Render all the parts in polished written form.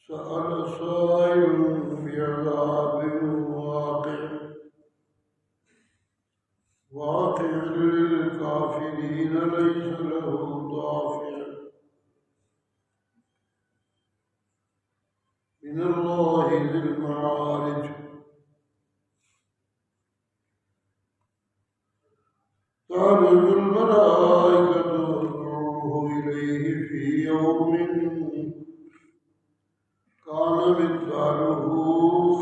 سأل سائل بعذاب واقع للكافرين ليس له دافع من الله ذي المعارج تعرج الملائكة والروح إليه في يوم كان مقداره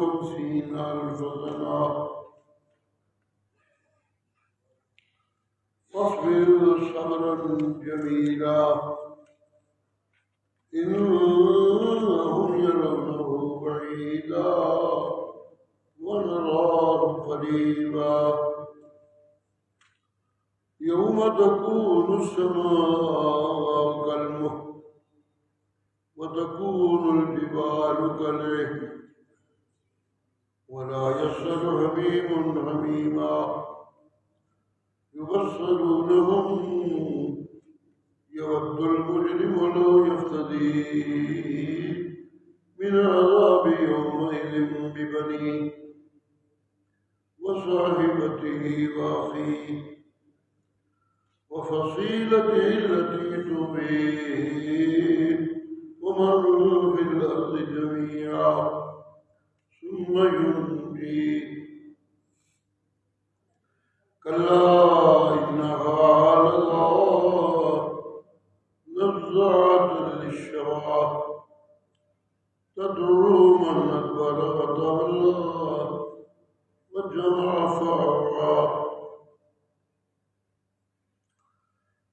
50,000 سنة فاصبر صبرا جميلا إنهم يرونه بعيدا ونراه قريبا يوم تكون السماء كالمهل وتكون الجبال كالعهن ولا يسأل حميم حميما يبصرونهم يود المجرم لو يفتدي من عذاب يومئذ ببنيه وصاحبته وأخيه وفصيلته التي تؤويه ومن في الأرض جميعا ثم ينجيه كلا إنها لظى نزاعة للشوى تدعو من أدبر وتولى وجمع فأوعى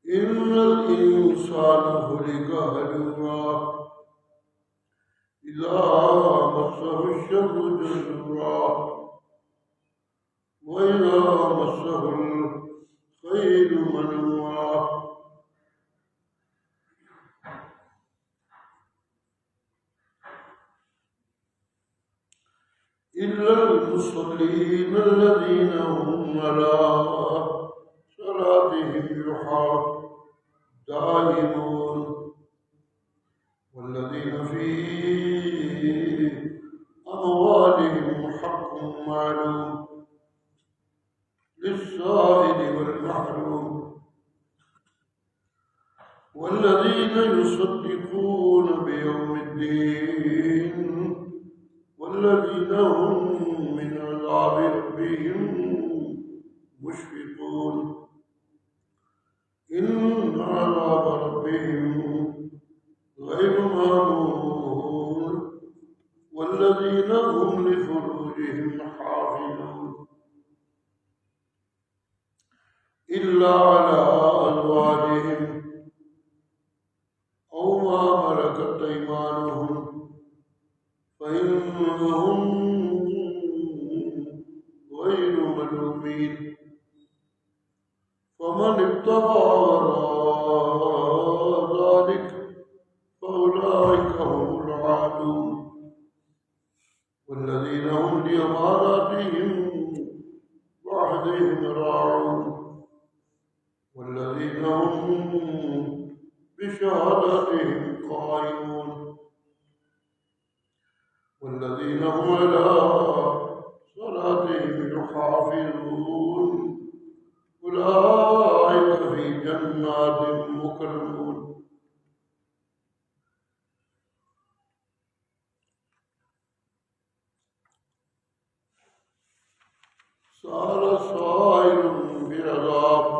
إن الإنسان خلق هلوعا إذا مسه الشر جزوعا وإذا مسه الخير منوعا إلا المصلين الذين هم على صلاتهم دائمون والذين في أموالهم حق معلوم للسائل والمحروم والذين يصدقون بيوم الدين والذين هم من عذاب ربهم مشفقون إن عذاب ربهم غير مأمون والذين هم لفروجهم حافظون إلا على أزواجهم أو ما ملكت أيمانهم فإنهم غير ملومين فمن ابتغى وراء ذلك فأولئك هم العادون والذين هم لأماناتهم وعهدهم راعون والذين هم بشهاداتهم قائمون والذين هم على صلاتهم يحافظون أولئك في جنات مكرمون سأل سائل بعذاب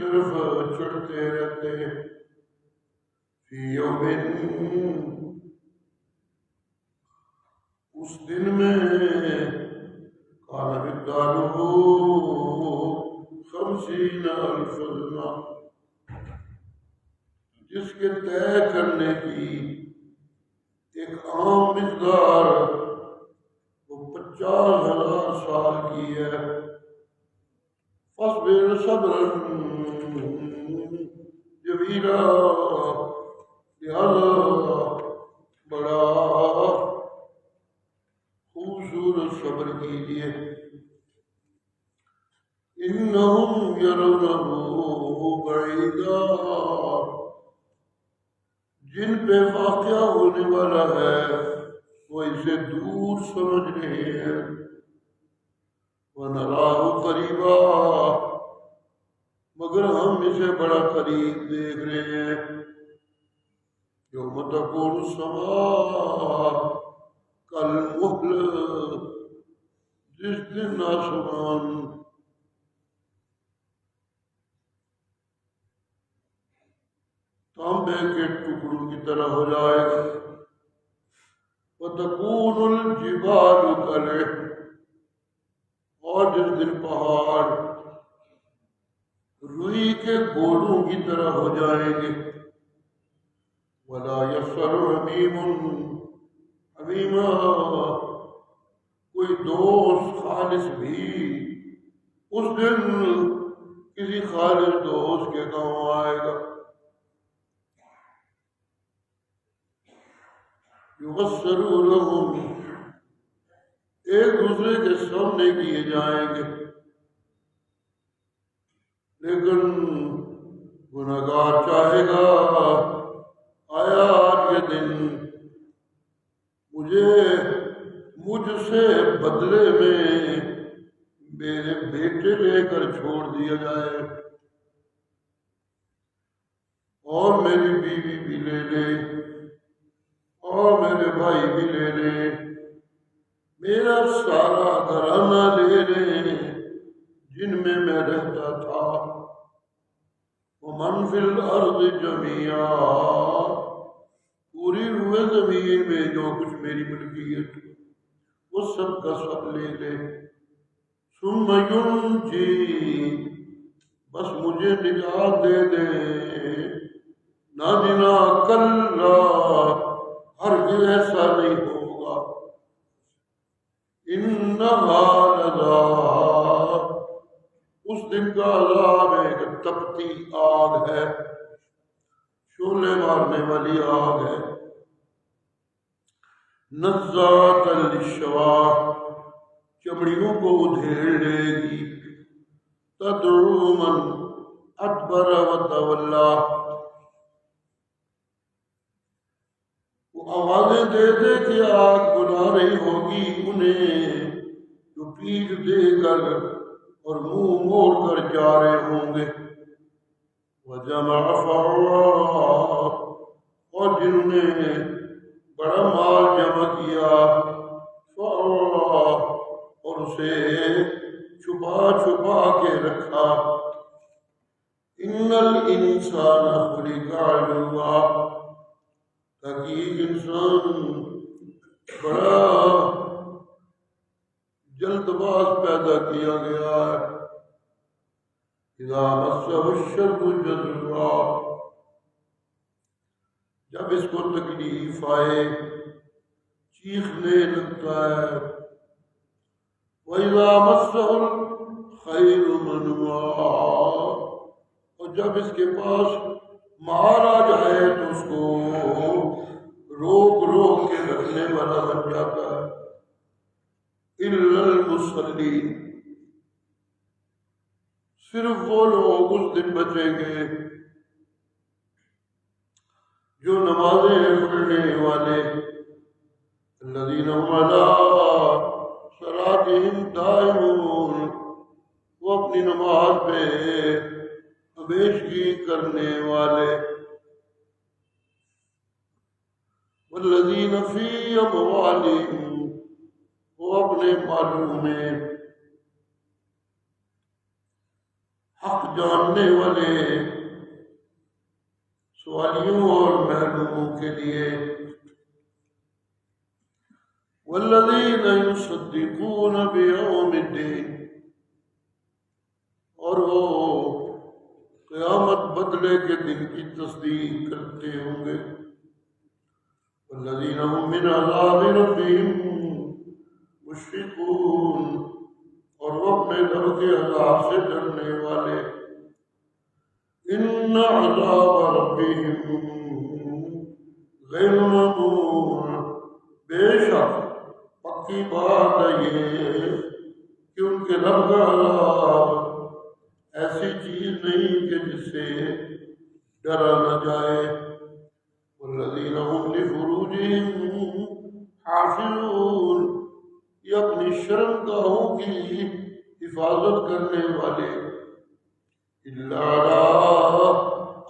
طرف چڑھتے رہتے فی یوم، اس دن میں کان مقدارہ 50,000 سنہ، جس کے طے کرنے کی ایک عام مقدار وہ 50,000 سال کی ہے۔ فاصبر صبرا جمیلا، لہذا بڑا خوبصورت صبر کیجیے۔ انہم یرونہ بعیدا، جن پہ واقعہ ہونے والا ہے وہ اسے دور سمجھ رہے ہیں، وَنَرَاهُ قَرِيبًا، مگر ہم اسے بڑا قریب دیکھ رہے ہیں۔ یوم تکون السماء کالمہل، جس دن آسمان تانبے کے ٹکڑوں کی طرح ہو جائے گا۔ وَتَكُونُ الْجِبَالُ كَالْعِهْنِ، اور جس دن پہاڑ روئی کے گولوں کی طرح ہو جائیں گے۔ وَلَا يَسْأَلُ حَمِيمٌ حَمِيمًا، کوئی دوست خالص بھی اس دن کسی خالص دوست کے کام آئے گا۔ يُبَصِّرُونَهُمْ، ایک دوسرے کے سامنے کیے جائیں گے، لیکن گناہگار چاہے گا آیا آج یہ دن مجھ سے بدلے میں میرے بیٹے لے کر چھوڑ دیا جائے، اور میری بیوی بھی لے لے، اور میرے بھائی بھی لے لے، میرا سارا گھرانہ لے لے جن میں میں رہتا تھا۔ وَمَنْ فِي الْأَرْضِ جَمِيعًا، پوری روئے زمین میں جو کچھ میری ملکیت وہ سب کا سب لے لے۔ ثُمَّ يُنْجِي، بس مجھے نجات دے دے۔ ناجنا کلا، ہرگز ایسا نہیں ہوگا۔ انہا لظا، اس دن کا عذاب ایک تپتی آگ ہے، شعلے مارنے والی آگ ہے۔ نزاعۃ للشوا، چمڑیوں کو ادھیڑ لے گی۔ تدعو من ادبر وتولا، وہ آوازیں دے دے کہ آگ بلا رہی ہوگی انہیں جو پیٹھ دے کر اور منہ موڑ کر جا رہے ہوں گے۔ وجمع فعوا، اور جنہوں نے بڑا مال جمع کیا، فعوا، اور اسے چھپا چھپا کے رکھا۔ ان الانسان خلق ہلوعا، تحقیق انسان بڑا جلد باز پیدا کیا گیا ہے۔ اذا مسہ الشر جزوعا، جب اس کو تکلیف آئے چیخنے لگتا ہے۔ وَإِذَا مَسَّهُ الْخَيْرُ مَنُوعًا، اور جب اس کے پاس مال آ جائے تو اس کو روک روک کے رکھنے والا بن جاتا ہے۔ إِلَّا الْمُصَلِّينَ، صرف وہ لوگ اس دن بچیں گے جو نمازیں پڑھنے والے، الذین هم علی صلاتہم دائمون، وہ اپنی نماز پہ ہمیشگی کرنے والے۔ والذین فی اموالہم، وہ اپنے مالوں میں حق جاننے والے سوالیوں اور محروموں کے لیے والذین یصدقون بیوم الدین، اور وہ قیامت بدلے کے دن کی تصدیق کرتے ہوں گے، والذین هم من عذاب ربهم مشفقون، اور وہ اپنے رب کے عذاب سے ڈرنے والے، ان عذاب ربهم غیر مامون، بے شک پکی بات ہے یہ کہ ان کے رب کا عذاب ایسی چیز نہیں کہ جس سے ڈرا نہ جائے، والذین هم لفروجهم حافظون، یہ اپنی شرمگاہوں کی حفاظت کرنے والے، الا علی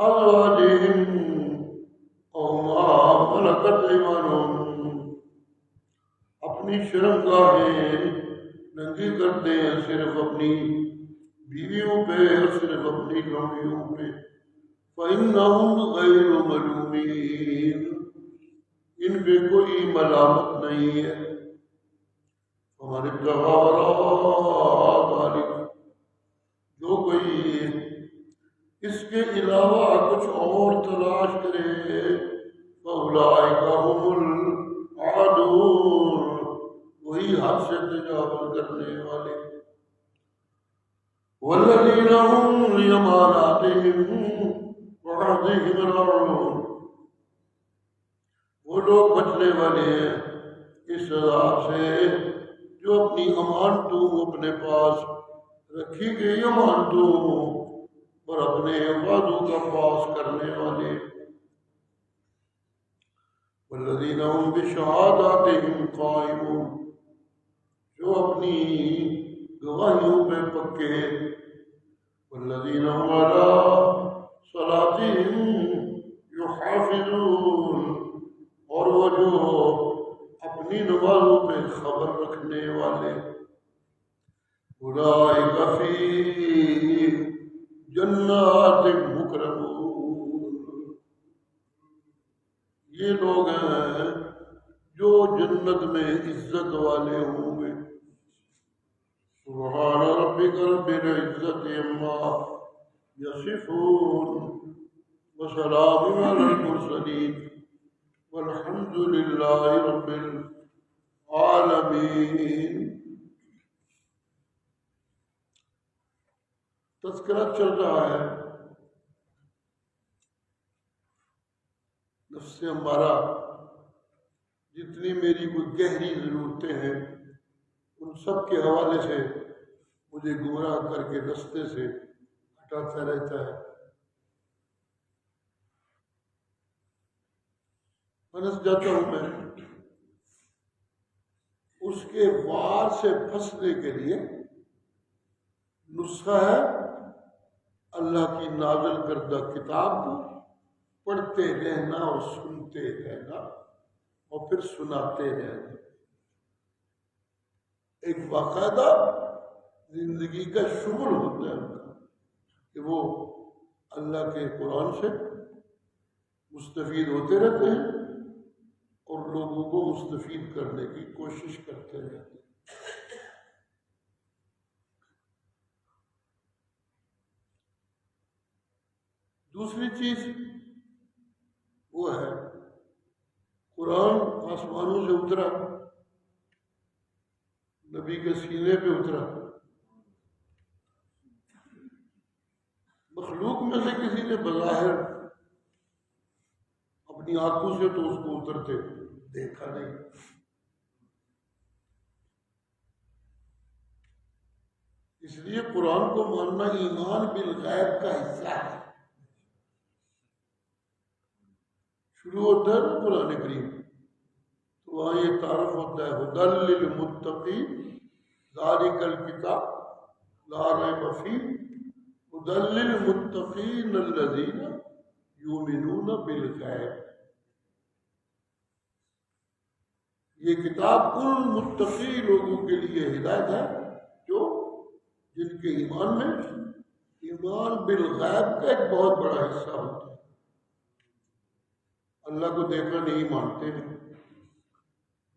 ازواجہم او ما ملکت ایمانہم، اپنی شرمگاہیں ننگی کرتے ہیں صرف اپنی بیویوں پہ اور صرف اپنی لونڈیوں پہ، فإنہم غیر ملومین، ان پہ کوئی ملامت نہیں ہے، ہمارے ذالک، جو کوئی اس کے علاوہ کچھ اور تلاش کرے، فأولئک هم العادون، وہی حد سے تجاوز کرنے والے، والذین هم لأماناتهم وعهدهم راعون، وہ لوگ بچنے والے ہیں اس عذاب سے جو اپنی امانتوں اپنے پاس رکھی گئی امانتوں اور اپنے وعدوں کا پاس کرنے والے، والذین هم بشہاداتهم قائمون، جو اپنی گواہیوں پہ پکے، والذین هم علی صلاتهم یحافظون، اور وہ جو اپنی نمازوں پہ خبر رکھنے والے، اولئک فی جنات مکرمون، یہ لوگ ہیں جو جنت میں عزت والے ہوں گے، سبحان ربک رب العزت عما یصفون وسلام علی المرسلین والحمد للہ رب العالمین۔ تذکرہ چل رہا ہے نفس ہمارا، جتنی میری کوئی گہری ضرورتیں ہیں ان سب کے حوالے سے مجھے گمراہ کر کے رستے سے ہٹاتا رہتا ہے، پھنس جاتا ہوں میں، اس کے وار سے پھنسنے کے لیے نسخہ ہے اللہ کی نازل کردہ کتاب کو پڑھتے رہنا اور سنتے رہنا اور پھر سناتے رہنا، ایک باقاعدہ زندگی کا شغل ہوتا ہے ان کا کہ وہ اللہ کے قرآن سے مستفید ہوتے رہتے ہیں اور لوگوں کو مستفید کرنے کی کوشش کرتے رہتے ہیں۔ دوسری چیز وہ ہے قرآن آسمانوں سے اترا، نبی کے سینے پہ اترا، مخلوق میں سے کسی نے بظاہر اپنی آنکھوں سے تو اس کو اترتے دیکھا نہیں، اس لیے قرآن کو ماننا ایمان بالغیب کا حصہ ہے۔ شروع ہوتا ہے نا قرآن کریم تو وہاں یہ تعارف ہوتا ہے ہدی للمتقین ذالک الکتاب لا ریب فیہ ہدی للمتقین الذین یؤمنون بالغیب، یہ کتاب ان متقی لوگوں کے لیے ہدایت ہے جو جن کے ایمان میں ایمان بالغیب کا ایک بہت بڑا حصہ ہوتا ہے. اللہ کو دیکھنا نہیں مانتے ہیں،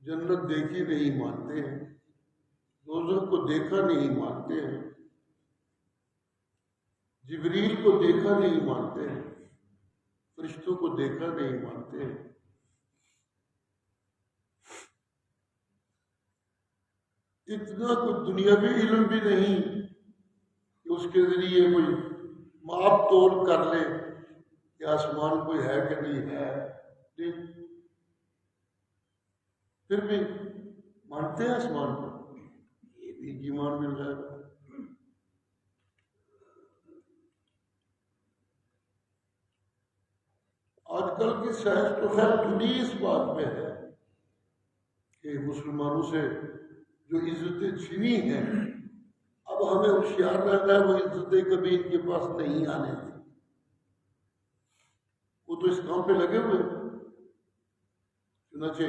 جنت دیکھی نہیں مانتے ہیں، دوزخ کو دیکھا نہیں مانتے ہیں، جبریل کو دیکھا نہیں مانتے ہیں، فرشتوں کو دیکھا نہیں مانتے ہیں. اتنا کوئی دنیاوی علم بھی نہیں کہ اس کے ذریعے کوئی ماپ تول کر لے کہ آسمان کوئی ہے کہ نہیں ہے. پھر بھی مانتے ہیں آسمان کو، یہ بھی ایمان مل جائے گا. آج کل کی سائنس تو خیر تھوڑی اس بات میں ہے کہ مسلمانوں سے جو عزتیں چھینی ہیں اب ہمیں ہوشیار رہنا ہے وہ عزتیں کبھی ان کے پاس نہیں آنے دیں. وہ تو اس کام پہ لگے ہوئے. چنانچہ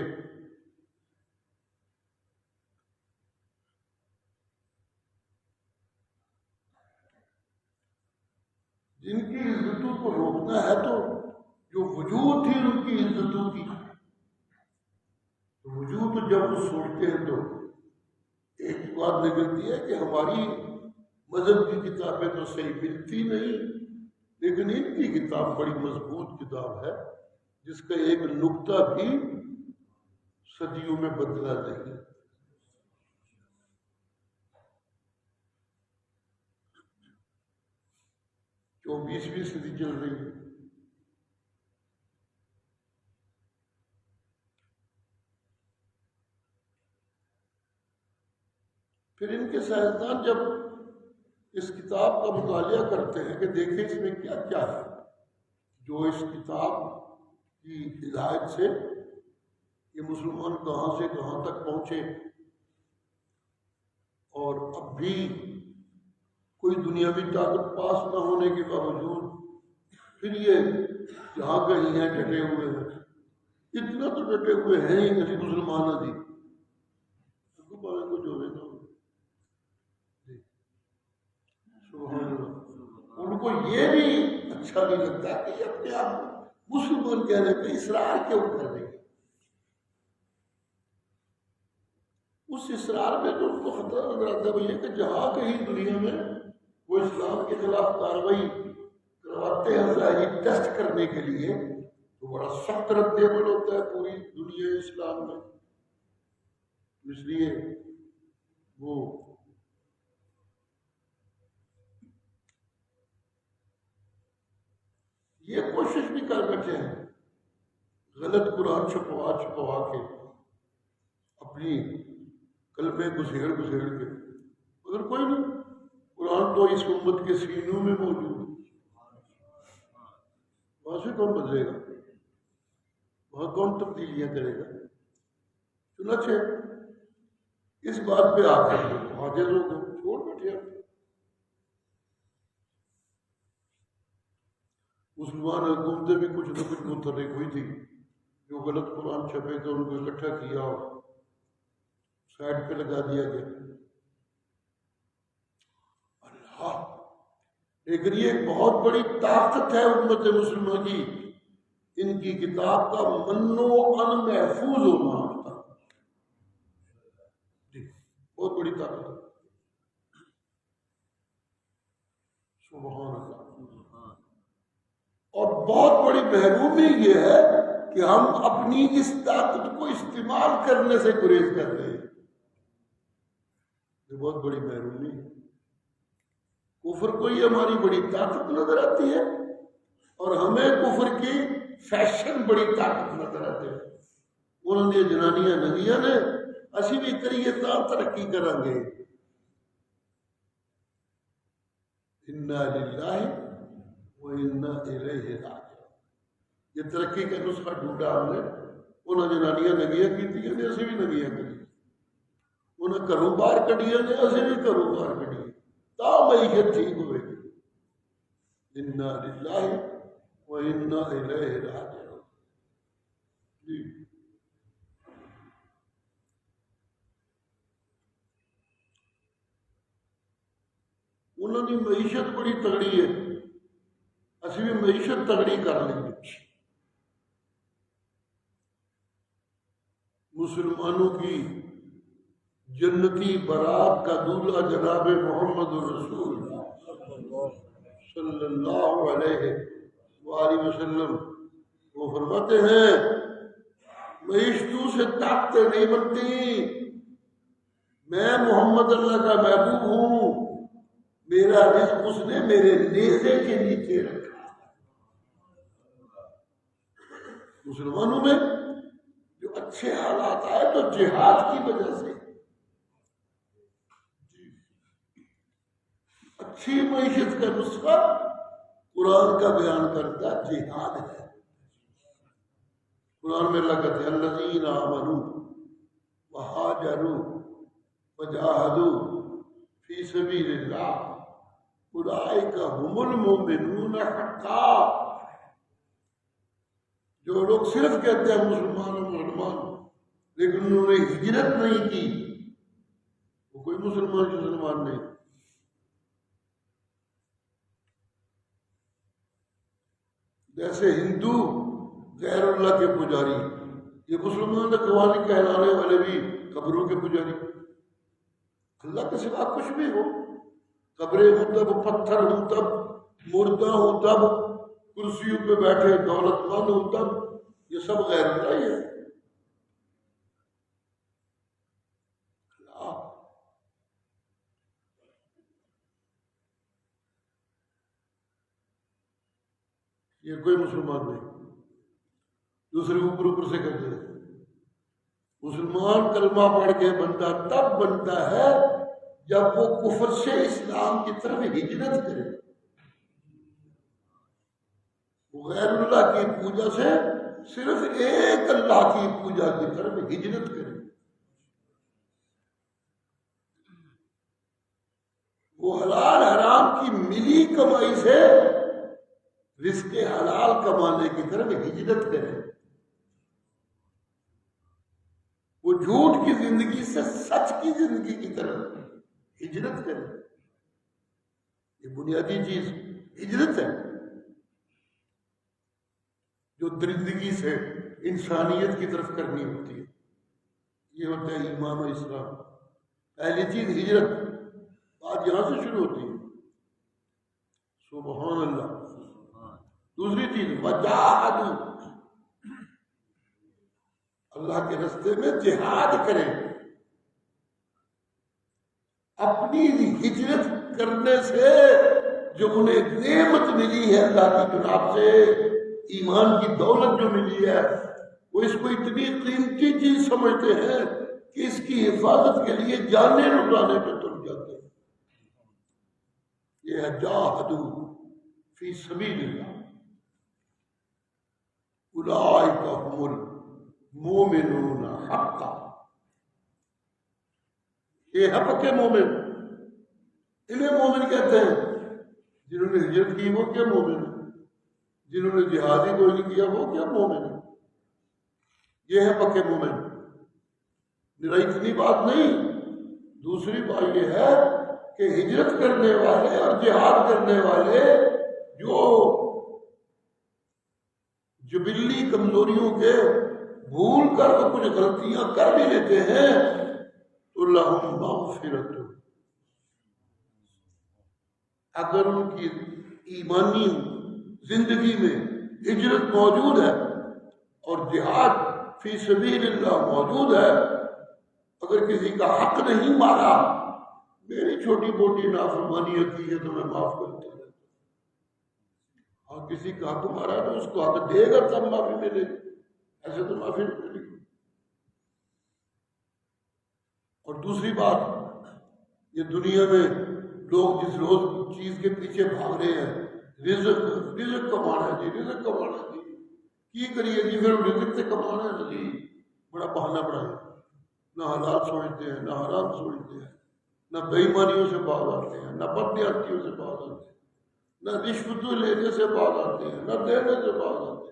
جن کی عزتوں کو روکنا ہے تو جو وجود تھی ان کی عزتوں کی وجود جب وہ سوچتے ہیں تو ایک بات نکلتی ہے کہ ہماری مذہب کی کتابیں تو صحیح ملتی نہیں، لیکن ان کی کتاب بڑی مضبوط کتاب ہے جس کا ایک نقطہ بھی صدیوں میں بدلا نہیں. 24ویں صدی چل رہی ہے. پھر ان کے سائنسدان جب اس کتاب کا مطالعہ کرتے ہیں کہ دیکھیں اس میں کیا کیا ہے جو اس کتاب کی ہدایت سے یہ مسلمان کہاں سے کہاں تک پہنچے، اور اب بھی کوئی دنیاوی طاقت پاس نہ ہونے کے باوجود پھر یہ جہاں کہیں ہیں ڈٹے ہوئے ہیں. اتنا تو ڈٹے ہوئے ہیں ہی نہیں مسلمان جی کو جو ہے نا سبحان اللہ، ان کو یہ بھی اچھا نہیں لگتا کہ یہ اپنے آپ کو مسلمان کہنے پہ اصرار کیوں کر رہے ہیں. اس اصرار میں تو ان کو خطرہ نظر آتا ہے بھیا کہ جہاں کہیں دنیا میں وہ اسلام کے خلاف کارروائی کرواتے ہیں ظاہری ٹیسٹ کرنے کے لیے تو بڑا سخت رد عمل ہوتا ہے پوری دنیا اسلام میں. اس لیے وہ یہ کوشش بھی کر بیٹھے ہیں غلط قرآن چھپوا چھپوا کے اپنی قلبیں گسیڑ کے، مگر کوئی نہیں، قرآن تو اس امت کے سینوں میں موجود ہے. وہاں سے کون بدلے گا، وہاں کون تبدیلیاں کرے گا. چنانچہ اس بات پہ آ کر عاجز ہو گئے، چھوڑ بیٹھے. مسلمان حکومتیں بھی کچھ نہ کچھ متحرک ہوئی تھی، جو غلط قرآن چھپے تھے ان کو اکٹھا کیا اور سائڈ پہ لگا دیا گیا. اللہ، لیکن یہ ایک بہت بڑی طاقت ہے امت مسلمہ کی، ان کی کتاب کا منو ان محفوظ ہونا ہوتا جی، بہت بڑی طاقت ہے. سبحان اللہ. اور بہت بڑی محرومی یہ ہے کہ ہم اپنی اس طاقت کو استعمال کرنے سے گریز کر رہے ہیں. یہ بہت بڑی محرومی ہے. کفر کو ہی ہماری بڑی طاقت نظر آتی ہے اور ہمیں کفر کی فیشن بڑی طاقت نظر آتی ہے. انہوں نے جنانیاں نگیاں نے اسی بھی کریے تا ترقی کریں گے. انا للہ وَإِنَّا إِلَيْهِ رَاجِعُونَ. یہ ترقی کا نسخہ ڈھونڈا ہم نے. انہوں جنانیاں نگیاں کی تھی نے اسی بھی نگیاں کری، انہیں گھروں باہر کڈیاں نے اسی بھی گھروں باہر کڈی تا معیشت ٹھیک ہوئے گی. انا للہ وَإِنَّا إِلَيْهِ رَاجِعُونَ. جی انہوں کی معیشت بڑی تگڑی ہے، اسی بھی معیشت تگڑی کر لیں۔ مسلمانوں کی جنتی برات کا دولہا جناب محمد رسول اللہ صلی اللہ علیہ وآلہ وسلم، وہ فرماتے ہیں معیشتوں سے طاقتیں نہیں بنتی، میں محمد اللہ کا محبوب ہوں، میرا رزق اس نے میرے نیزے کے نیچے رکھا۔ مسلمانوں میں جو اچھے حالات آئے تو جہاد کی وجہ سے، اچھی معیشت کا نسخہ قرآن کا بیان کرتا جہاد ہے۔ قرآن میں اللہ کہتے ہیں الذین آمنوا وہاجروا وجاہدوا فی سبیل اللہ اولئک هم المؤمنون حقا۔ جو لوگ صرف کہتے ہیں مسلمان لیکن انہوں نے ہجرت نہیں کی، وہ کوئی مسلمان نہیں۔ جیسے ہندو غیر اللہ کے پجاری، یہ مسلمان قوانی کہلانے والے بھی قبروں کے پجاری، اللہ کے سوا کچھ بھی ہو، قبریں ہوں تب، پتھر ہوں تب، مردہ ہوں تب، کرسیوں پہ بیٹھے دولت مند ہوں تب، یہ سب غیر اللہ ہی ہے۔ یہ کوئی مسلمان نہیں۔ دوسرے اوپر سے کہتے ہیں مسلمان کلمہ پڑھ کے بندہ تب بنتا ہے جب وہ کفر سے اسلام کی طرف ہجرت کرے، وہ غیر اللہ کی پوجا سے صرف ایک اللہ کی پوجا کی طرف ہجرت کرے، وہ حلال حرام کی ملی کمائی سے رزق حلال کمانے کی طرف ہجرت کرے، وہ جھوٹ کی زندگی سے سچ کی زندگی کی طرف ہجرت کرے۔ یہ بنیادی چیز ہجرت ہے جو درندگی سے انسانیت کی طرف کرنی ہوتی ہے۔ یہ ہوتا ہے ایمان و اسلام۔ پہلی چیز ہجرت، بات یہاں سے شروع ہوتی ہے، سبحان اللہ۔ دوسری چیز وجاہدوا، اللہ کے راستے میں جہاد کریں۔ اپنی ہجرت کرنے سے جو انہیں نعمت ملی ہے اللہ کی جناب سے، ایمان کی دولت جو ملی ہے، وہ اس کو اتنی قیمتی چیز سمجھتے ہیں کہ اس کی حفاظت کے لیے جانیں لٹانے پہ تل جاتے ہیں۔ یہ ہے جاہدوا فی سبیل اللہ اولئک هم المؤمنون حقا۔ یہ ہے پکے مومن، انہیں مومن کہتے ہیں۔ جنہوں نے ہجرت کی وہ کیا مومن ہے، جنہوں نے جہاد ہی کوئی نہیں کیا وہ کیا مومن ہے۔ یہ ہے پکے مومن۔ میرا اتنی بات نہیں، دوسری بات یہ ہے کہ ہجرت کرنے والے اور جہاد کرنے والے جو جبلی کمزوریوں کے بھول کر وہ کچھ غلطیاں کر بھی لیتے ہیں تو لہم مغفرت، اگر ان کی ایمانی زندگی میں ہجرت موجود ہے اور جہاد فی سبیل اللہ موجود ہے، اگر کسی کا حق نہیں مارا، میری چھوٹی موٹی نافرمانیاں کی ہے تو میں معاف کرتا ہوں، اور کسی کا حق مارا تو اس کو حق دے گا تب معافی ملے گی، ایسے تو معافی نہیں ملے گی۔ اور دوسری بات، یہ دنیا میں لوگ جس روز چیز کے پیچھے بھاگ رہے ہیں، رزق کمانا ہے جی، رزق کمانا ہے جی، کی کریے جی، پھر رزق سے کمانا ہے جی، بڑا بہانہ بڑھایا، نہ حلال سوچتے ہیں، نہ حرام سوچتے ہیں، نہ بے ایمانیوں سے باز آتے ہیں، نہ بدیانتیوں سے باز آتے ہیں، نہ رشوتیں لینے سے باز آتے ہیں، نہ دینے سے باز آتے ہیں۔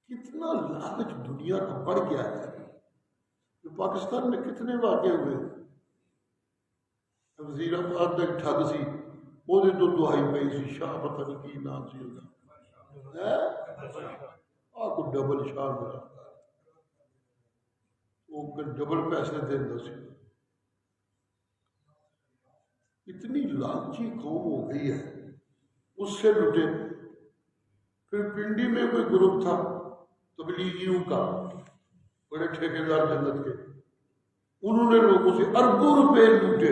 کتنا لالچ دنیا کا بڑھ گیا ہے، پاکستان میں کتنے واقع ہوئے. وزیر آباد کا ٹھگ سی وہ تو دہائی پی سی شاہ پتہ نہیں کی نام سی کو ڈبل شاہ ملا وہ ڈبل پیسے دینا سی. اتنی لالچی قوم ہو گئی ہے اس سے لٹے. پھر پنڈی میں کوئی گروپ تھا تبلیغیوں کا بڑے ٹھیکیدار جنت کے, انہوں نے لوگوں سے اربوں روپے لوٹے.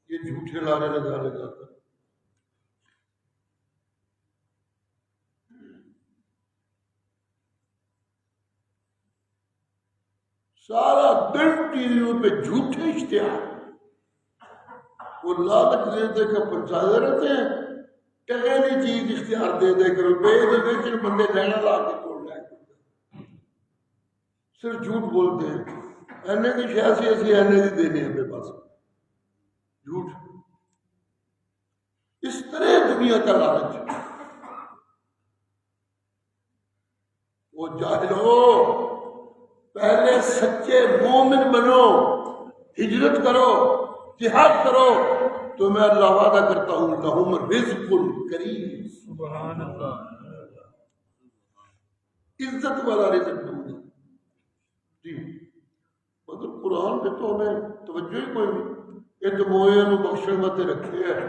یہ جھوٹے لانے لگا کر سارا دن ٹی ویوں پہ جھوٹے اشتہار وہ لالچ دے دے کر پہنچاتے رہتے ہیں. ٹہلی چیز اشتہار دے دے کر روپے دے دے کر بندے لینا لا کے توڑ لائے. صرف جھوٹ بولتے ہیں. اینے کی شاید سے ایسی اینے کی دینے ہیں میرے پاس جھوٹ. اس طرح دنیا کا لالچ. وہ جاہلو پہلے سچے مومن بنو, ہجرت کرو, جہاد کرو تو میں اللہ وعدہ کرتا ہوں لہم رزق کریم. سبحان اللہ. عزت والا رزق دوں گا جی. مگر قرآن پہ تو ہمیں توجہ ہی کوئی نہیں. یہ تو موئے نو بخشن مت رکھے ہے,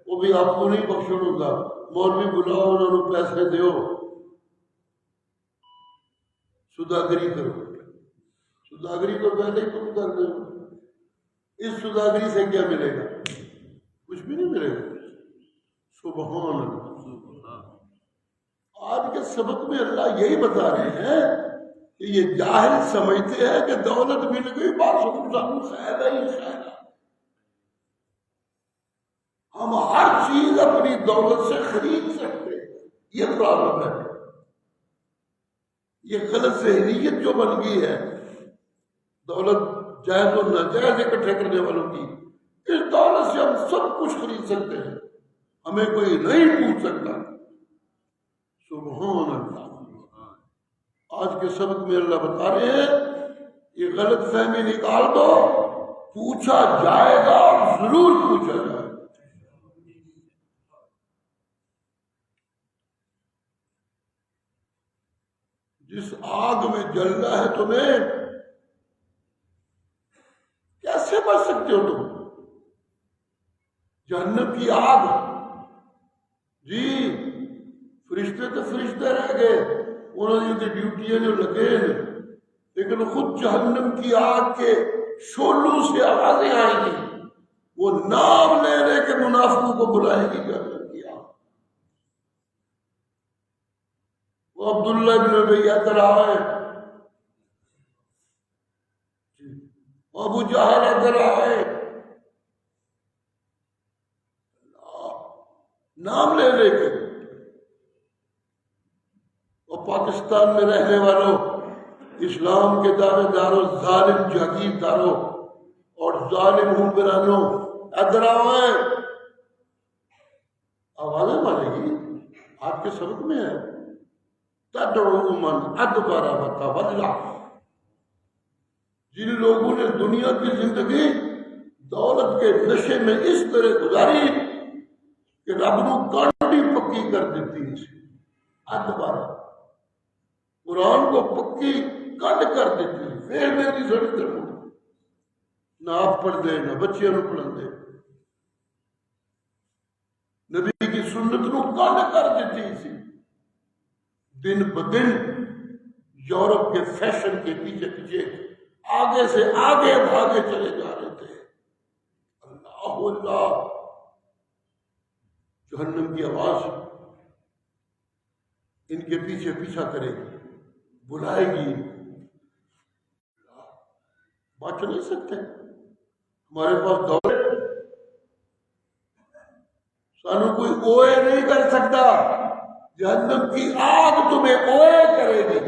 وہ بھی آپ کو نہیں بخشن ہوگا. مولوی بلاؤ انہوں نے پیسے دیو, سوداگری کرو. سوداگری تو پہلے ہی تم کر دو. اس سوداگری سے کیا ملے گا؟ کچھ بھی نہیں ملے گا. سبحان اللہ. آج کے سبق میں اللہ یہی بتا رہے ہیں کہ یہ جاہل سمجھتے ہیں کہ دولت مل گئی بات خیر ہی خیر. ہم ہر چیز اپنی دولت سے خرید سکتے ہیں. یہ پرابلم ہے. یہ غلط ذہنیت جو بن گئی ہے دولت جائز اور ناجائز اکٹھے کرنے والوں کی. اس دولت سے ہم سب کچھ خرید سکتے ہیں, ہمیں کوئی نہیں پوچھ سکتا. سبحان اللہ. آج کے سبق میں اللہ بتا رہے ہیں یہ غلط فہمی نکال دو, پوچھا جائے گا, ضرور پوچھا جائے گا. جس آگ میں جلنا ہے تمہیں کیسے بچ سکتے ہو تم؟ جہنم کی آگ جی. فرشتے تو فرشتے رہ گئے, انہوں کی ڈیوٹیاں جو لگے ہیں, لیکن خود جہنم کی آگ کے شعلوں سے آوازیں آئیں گی. وہ نام لے لے کے منافقوں کو بلائے گی جہنم کی آگ. وہ عبداللہ بن ابی ادھر آئے, ابو جہل ادھر آئے, نام لے لے کے. اور پاکستان میں رہنے والوں, اسلام کے دعوے داروں, ظالم جاگیر داروں اور ظالم حکمرانوں, ادھر آئے. آوازیں مارے گی. آپ کے سبق میں ہے تدعو من ادبر وتولى. جن لوگوں نے دنیا کی زندگی دولت کے نشے میں اس طرح گزاری کہ رب نو کانڈی پکی کر دیتی. ادبر قرآن کو پکی کٹ کر دیتی. پھر میری سڑی طرف نہ آپ پڑھ دے نہ بچیاں نو پڑھا دے. نبی کی سنت نو کٹ کر دیتی سی. دن بدن یورپ کے فیشن کے پیچھے پیچھے آگے سے آگے بھاگے چلے جا رہے تھے. اللہ اللہ. جہنم کی آواز ان کے پیچھے پیچھا کرے گی, بلائے گی. بچ نہیں سکتے. ہمارے پاس دولت, سانو کوئی اوئے نہیں کر سکتا. جہنم کی آگ تمہیں اوئے کرے گی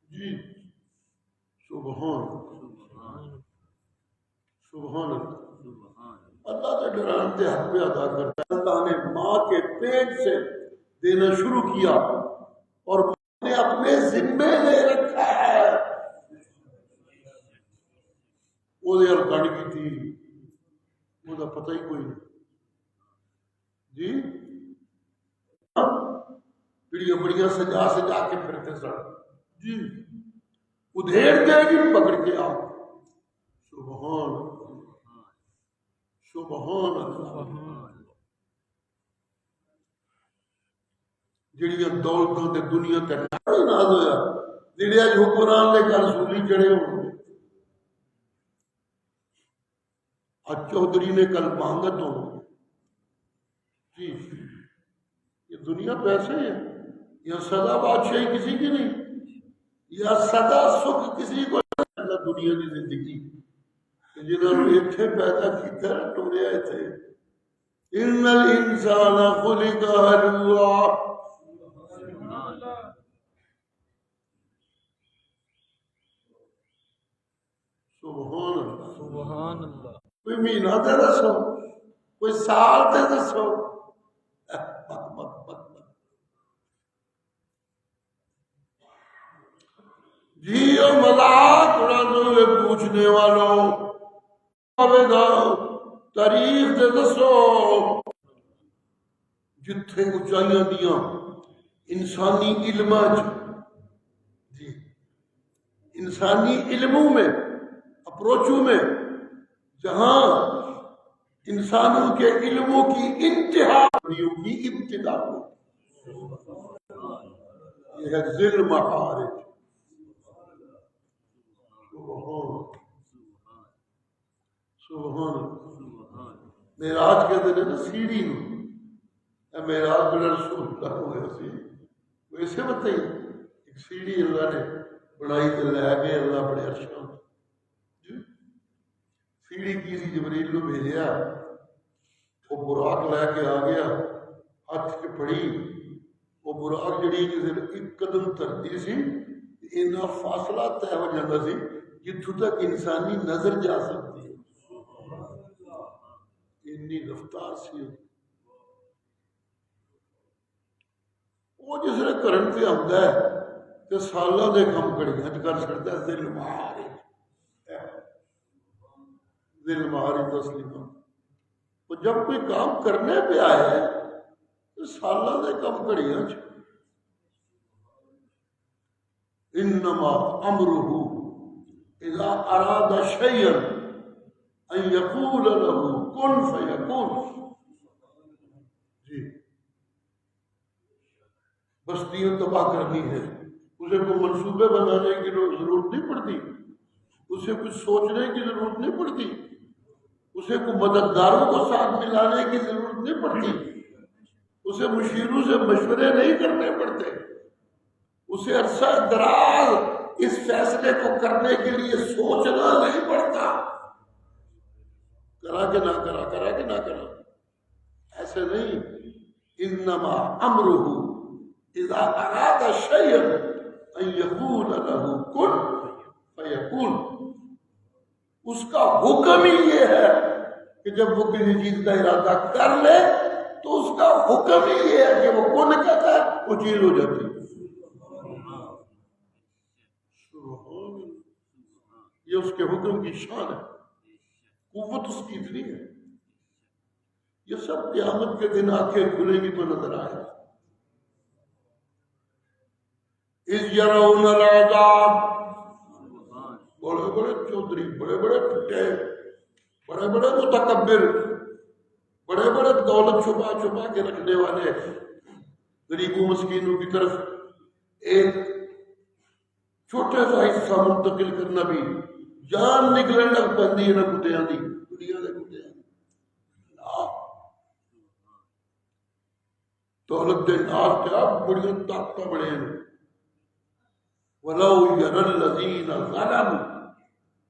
جی. سبحان سبحان اللہ کے ڈران کے حق پہ ادا کرتا ہے. اللہ نے ماں کے پیٹ سے دینا شروع کیا اور نے اپنے ذمے لے رکھا ہے وہ گڑ کی تھی وہ پتہ ہی کوئی نہیں جی بڑیاں بڑیاں سجا سجا کے پھرتے سن جی ادھیڑ دے گی پکڑ کے آپ سبحان سبحان اللہ جڑیاں دولتوں تے دنیا تے ناز ہویا جڑے اج حکمران دے گھر سولی چڑھے ہوں گے آج چودھری نے کل مانگت ہوں جی یہ دنیا پیسے ہے یا سدا بادشاہی کسی کی نہیں یا سدا سکھ کسی کو اللہ دنیا کی زندگی جنہوں نے اتنے پیدا کیتا ہے ٹوریا اتنے ان الانسان خلق ہلوعا سبحان اللہ سبحان اللہ کوئی مہینہ تے دسو کوئی سال تے دسو جی او مذاق اڑانے ہوئے پوچھنے والوں تاریخ تے دسو جتھے اونچائیاں دیاں انسانی علماں جی انسانی علموں میں اپروچوں میں جہاں انسانوں کے علموں کی انتہا کی ابتدا ہو یہ ہے ذل معارج سبحان معراج کے دن نا سیڑھی نو معراج بڑا رسول اللہ ہوئے سی ویسے بتائیے ایک سیڑھی اللہ نے بڑائی تے لے گئے اللہ بڑے عرشاں سیڑھی کی سی جبریل کو بھیجیا وہ براق لے کے آ گیا ہاتھ کے پڑی وہ براق جڑی کسی ایک قدم ترتی سی اتنا فاصلہ طے ہو جاتا سی جتوں تک انسانی نظر جا سکتی ہے اتنی رفتار سی وہ جس نے کرن سے آتا ہے کہ سالوں دے کم کڑیاں کر سکتا ہے دل مار دل ماری تسلیم تو جب کوئی کام کرنے پہ آئے تو سالہ دے کم کڑیاں انما امرہ اذا اراد شیئا ان یقول له کن فیکون جی بستیوں تباہ کرنی ہے اسے کوئی منصوبے بنانے کی ضرورت نہیں پڑتی اسے کچھ سوچنے کی ضرورت نہیں پڑتی اسے کوئی مددگاروں کو ساتھ ملانے کی ضرورت نہیں پڑتی اسے مشیروں سے مشورے نہیں کرنے پڑتے اسے عرصہ دراز اس فیصلے کو کرنے کے لیے سوچنا نہیں پڑتا کرا کہ نہ کرا کرا کہ نہ کرا ایسے نہیں انما امرہ اذا اراد شیئا ان یقول له کن فیکون اس کا حکم ہی یہ ہے کہ جب وہ کسی چیز کا ارادہ کر لے تو اس کا حکم ہی یہ ہے کہ وہ کن کہتا ہے وہ چیز ہو جاتی ہے یہ اس کے حکم کی شان ہے قوت اس کی اتنی ہے یہ سب قیامت کے دن آنکھیں کھلیں گی تو نظر آئے اذ یرون العذاب بڑے بڑے چودھری بڑے بڑے ٹھٹے بڑے بڑے متکبر بڑے بڑے دولت چھپا چھپا کے رکھنے والے غریبوں مسکینوں کی طرف ایک چھوٹے سا حصہ منتقل کرنا بھی جان نکلن لگ پندی نہ کتیاں دی دنیا دے کتیاں دولت دے نال تے آپ بڑی طاقت بڑے ہیں وَلَوْ يَرَى الَّذِينَ ظَلَمُوا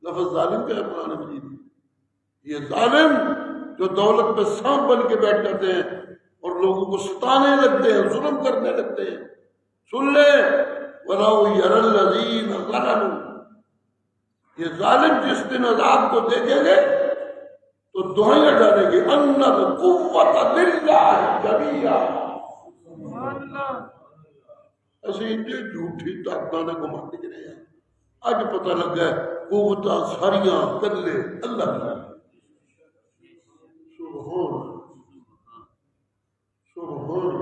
لفظ ظالم کیا ہے قرآن مجید میں یہ ظالم جو دولت پہ سانپ بن کے بیٹھ جاتے ہیں اور لوگوں کو ستانے لگتے ہیں ظلم کرنے لگتے ہیں سن لے وَلَوْ يَرَى الَّذِينَ ظَلَمُوا یہ ظالم جس دن عذاب کو دیکھیں گے تو دعائیں ڈالیں گے اَنَّ الْقُوَّةَ لِلَّهِ جَمِيعًا اسی انجھے جھوٹی طاقتاں نے گھمانڈ کے رہے ہیں اج پتہ لگ گیا قوتاں ساریاں کلے اللہ سبحان سبحان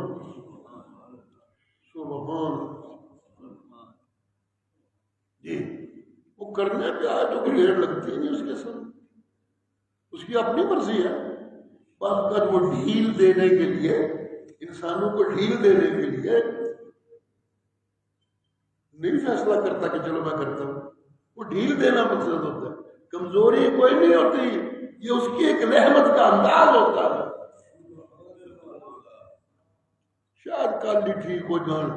سبحان جی وہ کرنے پہ آئے تو کوئی دیر لگتی نہیں اس کے ساتھ، اس کی اپنی مرضی ہے، بس کر وہ ڈھیل دینے کے لیے، انسانوں کو ڈھیل دینے کے لیے نہیں فیصلہ کرتا کہ چلو میں کرتا ہوں، وہ ڈھیل دینا مقصد ہوتا ہے، کمزوری کوئی نہیں ہوتی، یہ اس کی ایک رحمت کا انداز ہوتا ہے، شاید کل ہی ٹھیک ہو جان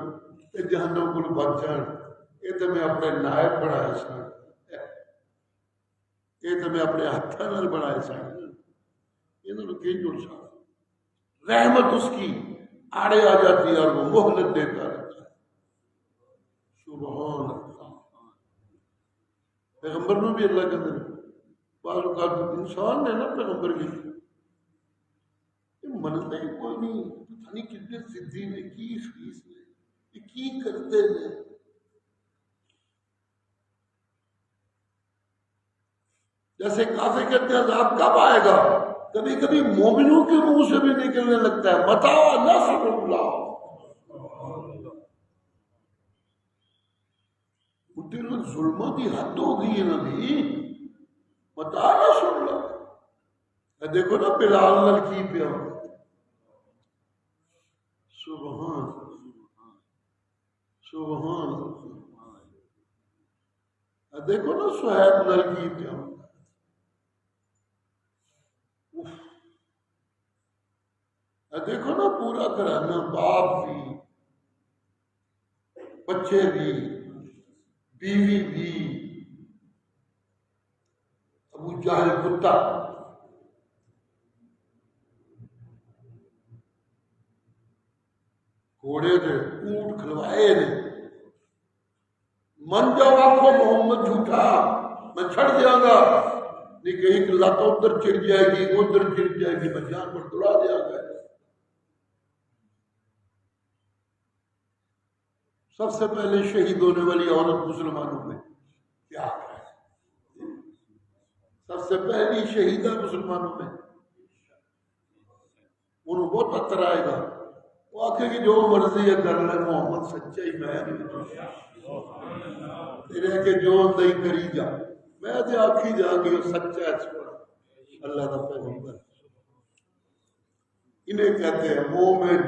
تے جہنم کو بچ جان، یہ تو میں اپنے نائب بنائے سن، یہ تو میں اپنے ہاتھوں نال بنائے سن، انہوں نے کی جڑ سا رحمت اس کی آڑے آ جاتی ہے اور وہ مہلت دیتا رہتا ہے۔ سبحان اللہ، پیغمبر نے بھی اللہ کے اندر بعض اوقات انسان نے نا پیغمبر بھی منتے ہی کوئی نہیں، پتہ نہیں کتنے ضدی نے کی فیس نے یہ کی کرتے ہیں، جیسے کافی کہتے ہیں عذاب کب آئے گا، کبھی کبھی مومنوں کے منہ سے بھی نکلنے لگتا ہے، متا نصر اللہ، ظلموں کی حد ہو گئی ہے نبی، متا نصر اللہ، دیکھو نا بلال لڑکی پہ سبحان سبحان، دیکھو نا صہیب لڑکی پہ دیکھو نا پورا گھرانہ، باپ بھی، بچے بھی، بیوی بھی، ابو جہل کتا، گھوڑے نے اونٹ کھلوائے نے، من جاؤ آخو محمد جھوٹا میں چھڑ دیا گا، نہیں کہ ایک لات ادھر چڑ جائے گی ادھر چڑ جائے گی میں جان پر دوڑا دیا گا۔ سب سے پہلے شہید ہونے والی عورت مسلمانوں میں کیا ہے، سب سے پہلی شہیدہ مسلمانوں میں، انہوں بہت پتھر آئے گا، وہ آخے گی جو مرضی ہے کر لے محمد سچائی میں تیرے کہ جو نہیں کری جا، میں تو آخی جا گی وہ سچا ہے اللہ کا پیغمبر، انہیں کہتے ہیں مومن،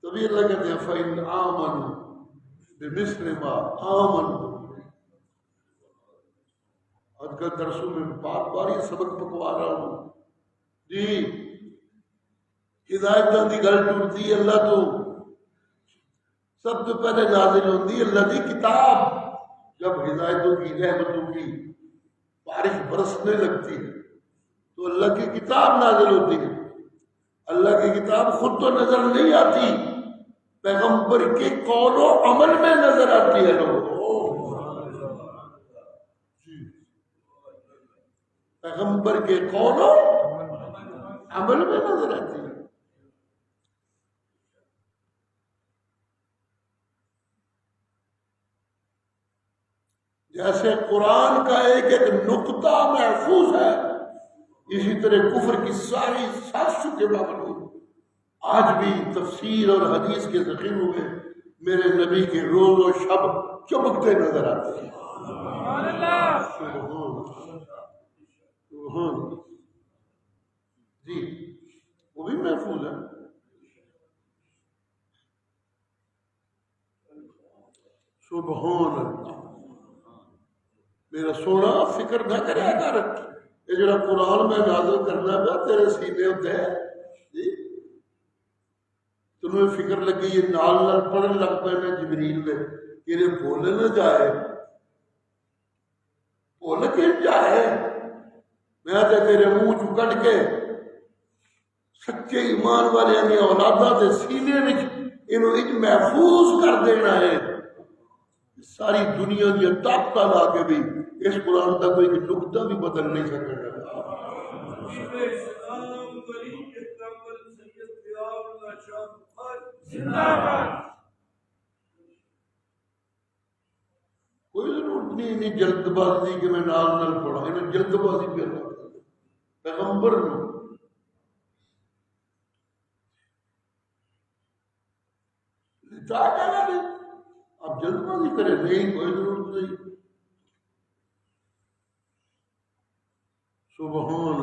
تبھی اللہ کہتے ہیں فَإِنْ آمَنُوا بِمِثْلِ مَا آمَنْتُمْ۔ آج کل درسوں میں بار بار یہ سبق پکوا رہا ہوں جی، ہدایتاں دی گل ٹرتی اللہ تو سب تو پہلے نازل ہوتی اللہ کی کتاب، جب ہدایتوں کی رحمتوں کی بارش برسنے لگتی ہے تو اللہ کی کتاب نازل ہوتی ہے، اللہ کی کتاب خود تو نظر نہیں آتی، پیغمبر کے قول و عمل میں نظر آتی ہے لوگوں، پیغمبر کے قول و عمل میں نظر آتی ہے۔ جیسے قرآن کا ایک ایک نقطہ محفوظ ہے، اسی طرح کفر کی ساری سازشوں کے باوجود آج بھی تفسیر اور حدیث کے ذخیروں میں میرے نبی کے روز و شب چمکتے نظر آتے ہیں۔ سبحان جی، وہ بھی محفوظ ہے۔ سبحان اللہ، میرا سونا فکر نہ کرے کر، یہ جڑا قرآن میں نازل کرنا پیا تیرے سینے ہوتے ہے جی، تمہیں فکر لگی یہ نال نال پڑھن لگ پے نے جبریل نے کہ یہ بھول نہ جائے، بھول کے جائے، میں تے تیرے منہ چ کٹ کے سچے ایمان والے نے اولاداں دے سینے وچ انہوں اج محفوظ کر دینا ہے، ساری دنیا کی طاقت لا کے بھی اس قرآن کا کوئی نقطہ بھی بدل نہیں سکے گا۔ کوئی ضرورت نہیں جلد بازی کہ میں نال نال پڑھا انہیں جلد بازی پہ اللہ کرتے پیغمبر نو چاہ جانا نہیں آپ جلد بازی کریں نہیں کوئی ضرورت نہیں سبحان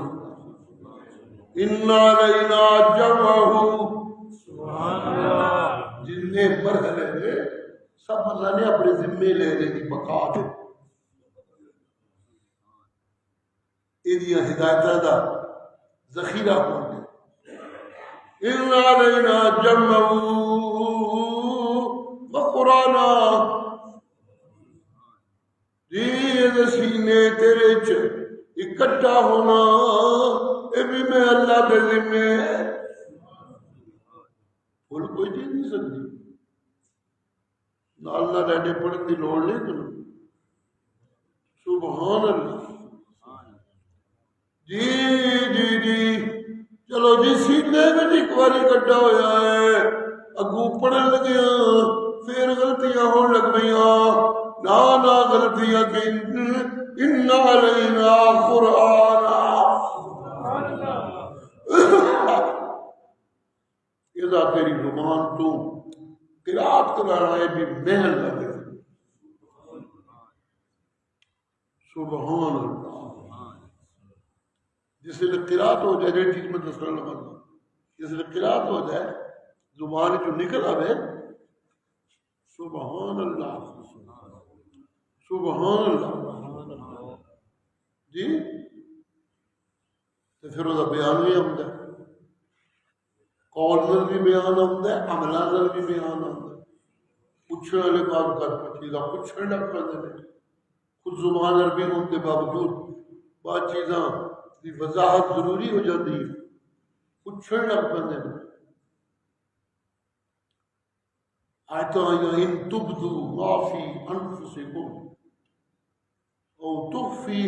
انا علینا جمعہ سبحان اللہ جتنے مرحلے میں سب اللہ نے اپنے ذمے لے لے کی بقا دے یہ ہدایت دا ذخیرہ ہو گئے انا علینا جمعہ وقرانا جی سینے تیرے چ اکٹھا ہونا یہ بھی میں اللہ کے ذمے بول کوئی چیز نہیں سکتی نال نہ ڈیڈے پڑھنے کی لوڑ نہیں تمہیں سبحان اللہ جی چلو جی سینے میں ایک بار اکٹھا ہوا ہے اگوں پڑھن لگے پھر غلطیاں ہون لگ گئیاں نہ غلطیاں کہ ان علینا قرآن یہ تیری زبان تو قرات کرانا ہے بھی محل لگے سبحان اللہ جس نے قرات ہو جائے چیز میں دسنا لگا جس نے قرات ہو جائے زبان جو نکل آئے سبحان اللہ سبحان اللہ جی تو پھر وہ بیان بھی آتا ہے قول نل بھی بیان آتا ہے عملہ نل بھی بیان آتا ہے پوچھنے والے کام کر پچھیلا پوچھنے لگ پڑتے ہیں خود زبان عربی ہونے کے باوجود بعض چیزاں کی وضاحت ضروری ہو جاتی ہے پوچھنے لگ پڑتے ہیں آیتاں ان تبدو ما فی انفسکم او تخفی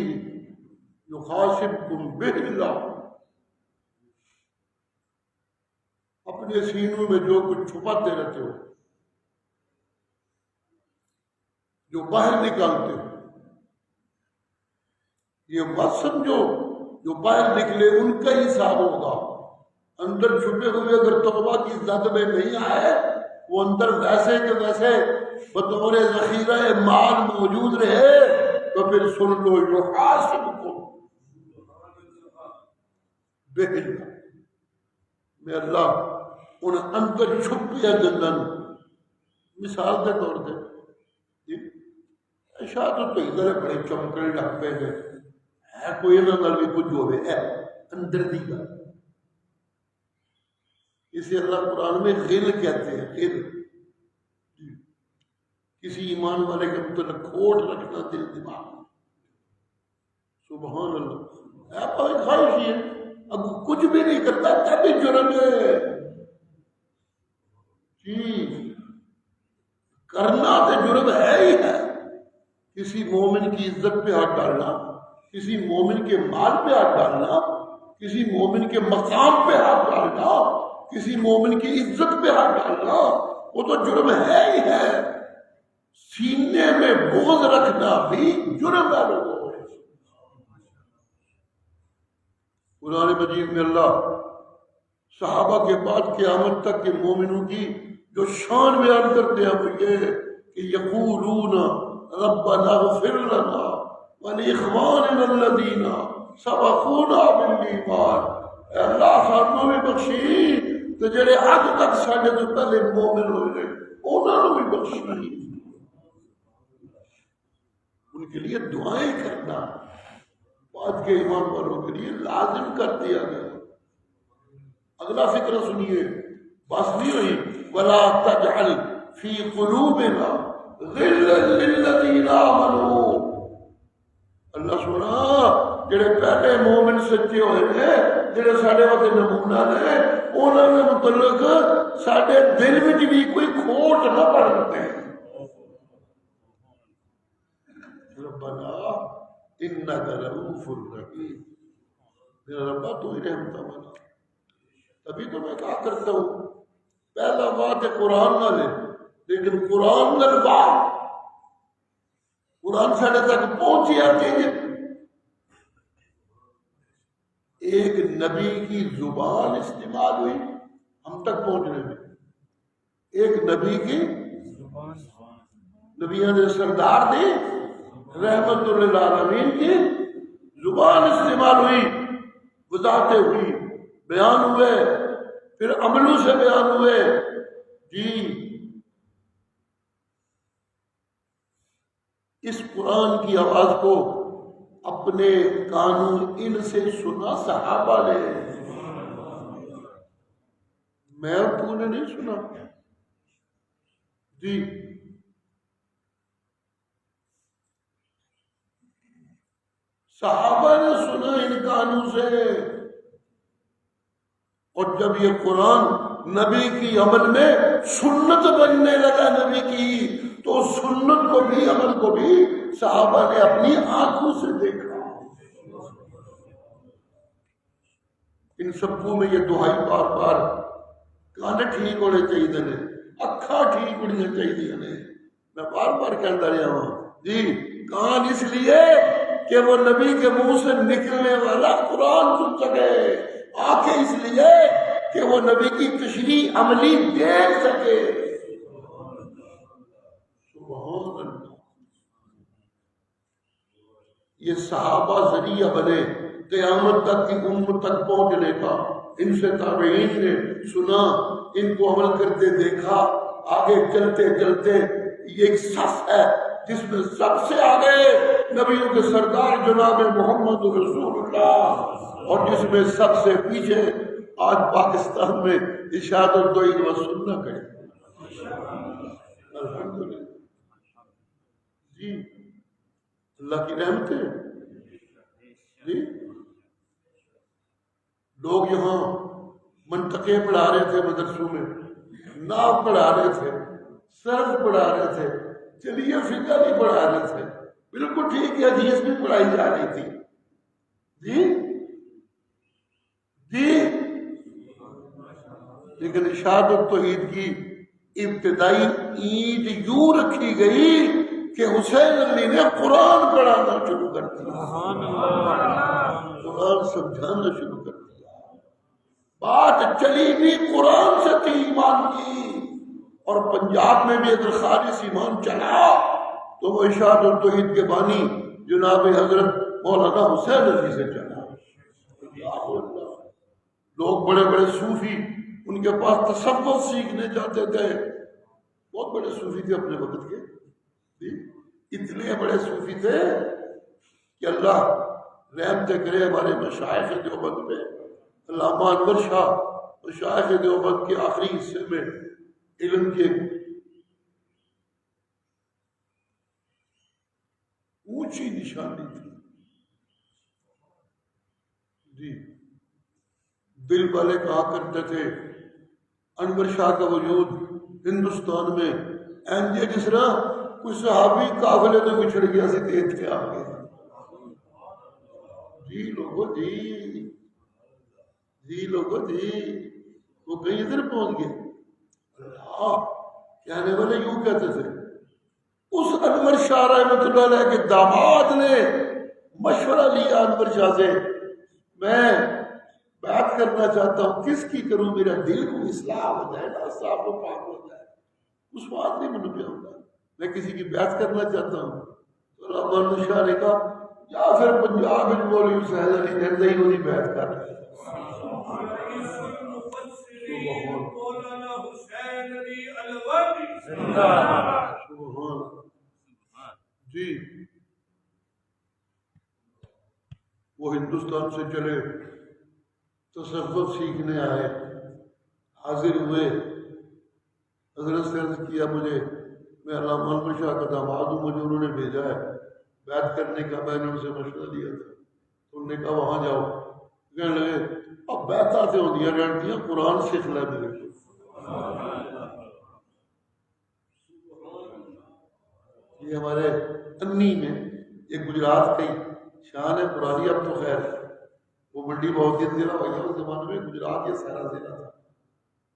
یحاسبکم بہ اللہ اپنے سینوں میں جو کچھ چھپاتے رہتے ہو جو باہر نکالتے ہو یہ مت سمجھو جو باہر نکلے ان کا ہی حساب ہوگا اندر چھپے ہوئے اگر توبہ کی زد میں نہیں آئے وہ اندر ویسے کہ ویسے بطور ذخیرہ مال موجود رہے تو پھر سن لو یحاسبکم بہ اللہ میں اللہ ان اندر چھپے گندن مثال کے طور پہ شاید تو ادھر بڑے چمکنے لگ پے گئے ہے کوئی نہ بھی کچھ ہوئے ہے اندر دی گل اسے اللہ قرآن میں غل کہتے ہیں غل کسی ایمان والے کے متعلق کھوٹ رکھنا دل دماغ سبحان اللہ آپ کوئی خواہش ہے اب کچھ بھی نہیں کرتا تب بھی جرم ہے جی کرنا تو جرم ہے ہی ہے کسی مومن کی عزت پہ ہاتھ ڈالنا کسی مومن کے مال پہ ہاتھ ڈالنا کسی مومن کے مقام پہ ہاتھ ڈالنا کسی مومن کی عزت پہ ہاتھ ڈالنا وہ تو جرم ہے ہی ہے سینے میں بغض رکھنا بھی جرم ہے لوگوں میں قرآن مجید میں اللہ صحابہ کے بعد قیامت تک کے مومنوں کی جو شان بیان کرتے ہیں وہ یہ کہ یقولون ربنا اغفر لنا ولاخواننا الذین سبقونا بالایمان اے اللہ سانوں بھی بخشی تو جڑے اج تک ساڈے تو پہلے مومن ہوئے انہاں نوں بھی بخشی ان کے لیے دعائیں کرنا آج کے ایمان والوں کے لیے لازم کر دیا گیا اگلا فکر سنیے بس نہیں ہوئی ولا تجعل فی قلوبنا غلا للذین آمنوا اللہ سنا جڑے پہلے مومن سچے ہوئے نے جڑے ساڈے واسطے نمونہ نے انہاں دے متعلق ساڈے دل وچ بھی کوئی کھوٹ نہ پڑے ربنا انک رؤوف رحیم میرا ربا تو ہی رحمت والا تبھی تو میں کہا کرتا ہوں پہلا بات ہے قرآن نہ لے لیکن قرآن نہ بات قرآن ساڑھے تک پہنچیا کہ ایک نبی کی زبان استعمال ہوئی ہم تک پہنچنے میں، ایک نبی کی نبیوں نے سردار دی رحمت للعالمین کی زبان استعمال ہوئی، وضاحتیں ہوئی، بیان ہوئے، پھر عملوں سے بیان ہوئے۔ جی اس قرآن کی آواز کو اپنے کانوں ان سے سنا صحابہ نے، میں اور تو نے نہیں سنا۔ جی صحابہ نے سنا ان کانوں سے، اور جب یہ قرآن نبی کی عمل میں سنت بننے لگا نبی کی، تو سنت کو بھی عمل کو بھی صحابہ نے اپنی آنکھوں سے دیکھا۔ ان سب کو میں یہ دعائی بار بار کان ٹھیک ہونے چاہیے نے، اکھاں ٹھیک ہونی چاہیے نے، میں بار بار کہتا رہا ہوں جی۔ کان اس لیے کہ وہ نبی کے منہ سے نکلنے والا قرآن سن سکے، آنکھیں اس لیے کہ وہ نبی کی تشریح عملی دیکھ سکے۔ سبحان اللہ۔ یہ صحابہ ذریعہ بنے قیامت تک کی امت تک پہنچنے کا۔ ان سے تابعین نے سنا، ان کو عمل کرتے دیکھا، آگے چلتے چلتے یہ ایک صف ہے جس میں سب سے آگے نبیوں کے سردار جناب محمد رسول اللہ، اور جس میں سب سے پیچھے آج پاکستان میں ارشاد التوحید و سنت ہے۔ الحمدللہ جی، اللہ کی رحمت ہے جی۔ لوگ یہاں منطقے پڑھا رہے تھے، مدرسوں میں ناو پڑھا رہے تھے، صرف پڑھا رہے تھے، چلیے فقہ بھی پڑھا رہے تھے، بالکل ٹھیک ہے، حدیث بھی پڑھائی جا رہی تھی جی جی۔ لیکن ارشاد التوحید کی ابتدائی اینٹ یوں رکھی گئی کہ حسین علی نے قرآن پڑھانا شروع کر دیا، قرآن سمجھانا شروع کر دیا، بات چلی بھی قرآن سے تھی ایمان کی۔ اور پنجاب میں بھی اگر خالص ایمان چلا تو وہ ارشاد التوحید کے بانی جناب حضرت مولانا حسین علی سے چلا۔ لوگ بڑے بڑے صوفی ان کے پاس تصوف سیکھنے جاتے تھے، بہت بڑے صوفی تھے اپنے وقت کے، اتنے بڑے صوفی تھے کہ اللہ رحمت کرے ہمارے مشائخ دیوبند پہ، علامہ انور شاہ مشائخ دیوبند کے آخری حصے میں علم کی اونچی نشانی تھی جی۔ دل والے کہا کرتے تھے انور شاہ کا وجود ہندوستان میں اینجے جس طرح کوئی صحابی قافلے تو بچھڑ گیا سی دیکھ کے آگے جی لوگو جی لوگو جی، وہ کہیں ادھر پہنچ گئے۔ کہنے والے یوں کہتے تھے، اس انور شاہ رحمۃ اللہ علیہ کے داماد نے مشورہ لیا انور شاہ سے، میں بات کرنا چاہتا ہوں، کس کی کروں، میرا دل کو اصلاح ہو جائے نا، صاف و پاک ہو جائے، اس بات نہیں منو پہ ہوگا، میں کسی کی بات کرنا چاہتا ہوں۔ تو انور شاہ نے کہا یا پھر پنجاب میں مولوی حسین علی جردئی کو نہیں بات کر رہے۔ جی وہ ہندوستان سے چلے، تصوف سیکھنے آئے، حاضر ہوئے، حضرت سے عرض کیا مجھے، میں علامہ انور شاہ کا داماد ہوں، مجھے انہوں نے بھیجا ہے بیعت کرنے کا، میں نے ان سے مشورہ لیا تھا، انہوں نے کہا وہاں جاؤ۔ کہنے لگے اب بیعتیں سے ہوندیاں رہنیاں، قرآن سیکھ لے میرے کو۔ یہ ہمارے انی میں یہ گجرات کی شان ہے پرانی، اب تو خیر وہ منڈی بہت دن ضلع ہو گیا، اس زمانے میں گجرات یہ سارا ضلع تھا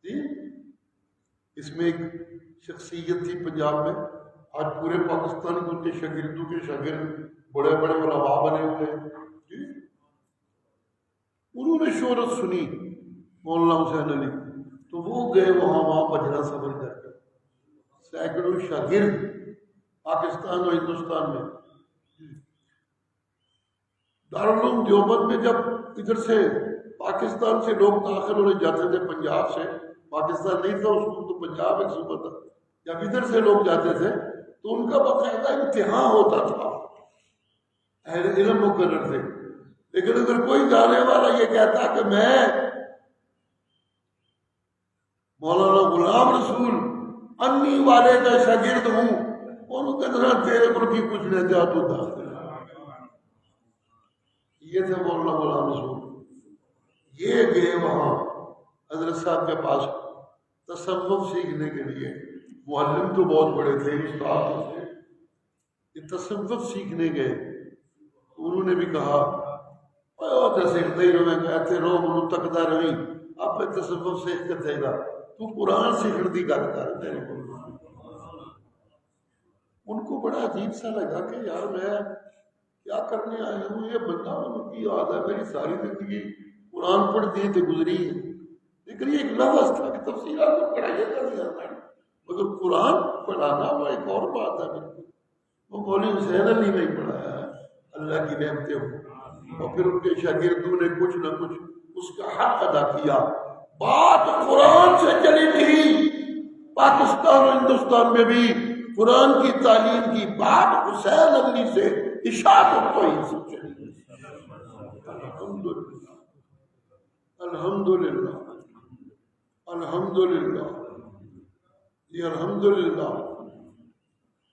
جی۔ اس میں ایک شخصیت تھی پنجاب میں آج پورے پاکستان کے ان کے شاگردوں کے شاگرد بڑے بڑے علماء بنے ہوئے ہیں جی۔ انہوں نے شہرت سنی مولانا حسین علی، تو وہ گئے وہاں بجنا سفر کر کے، سینکڑوں شاگرد پاکستان اور ہندوستان میں۔ دارالعلوم دیوبند میں جب ادھر سے پاکستان سے لوگ داخل ہونے جاتے تھے، پنجاب سے، پاکستان نہیں تھا اس وقت تو پنجاب ایک صوبہ تھا، جب ادھر سے لوگ جاتے تھے تو ان کا باقاعدہ امتحان ہوتا تھا، اہل علم مقرر تھے۔ لیکن اگر کوئی جانے والا یہ کہتا کہ میں مولانا غلام رسول انی والے کا شاگرد ہوں، انہوں کہتے تیرے پر کی کچھ نہیں جا تو داخل۔ یہ تھے مولانا غلام رسول، یہ گئے وہاں حضرت صاحب کے پاس تصوف سیکھنے کے لیے۔ معلم تو بہت بڑے تھے، استاد تھے، یہ تصوف سیکھنے گئے۔ انہوں نے بھی کہا سیکھتے ہی رہے، کہتے رہو منو تکتا رہی، آپ تصوف سیکھ کے تھے گا، تو قرآن سیکھنے کی گل کر تیرے کو۔ ان کو بڑا عجیب سا لگا کہ یار میں کیا کرنے آیا ہوں، یہ بندہ ان کی یاد ہے میری ساری زندگی قرآن پڑھتی تو گزری ہے، لیکن یہ ایک لفظ تھا کہ تفسیرات کو پڑھائیے کر دیا تھا، مگر قرآن پڑھانا وہ ایک اور بات ہے۔ بالکل وہ مولوی حسین علی نے پڑھایا ہے، اللہ کی نعمتیں ہوں، اور پھر ان کے شاگردوں نے کچھ نہ کچھ اس کا حق ادا کیا۔ بات قرآن سے چلی تھی، پاکستان اور ہندوستان میں بھی قرآن کی تعلیم کی بات حسین علی سے اشاعت کو ہی سے چلی۔ الحمدللہ الحمدللہ الحمدللہ، یہ الحمدللہ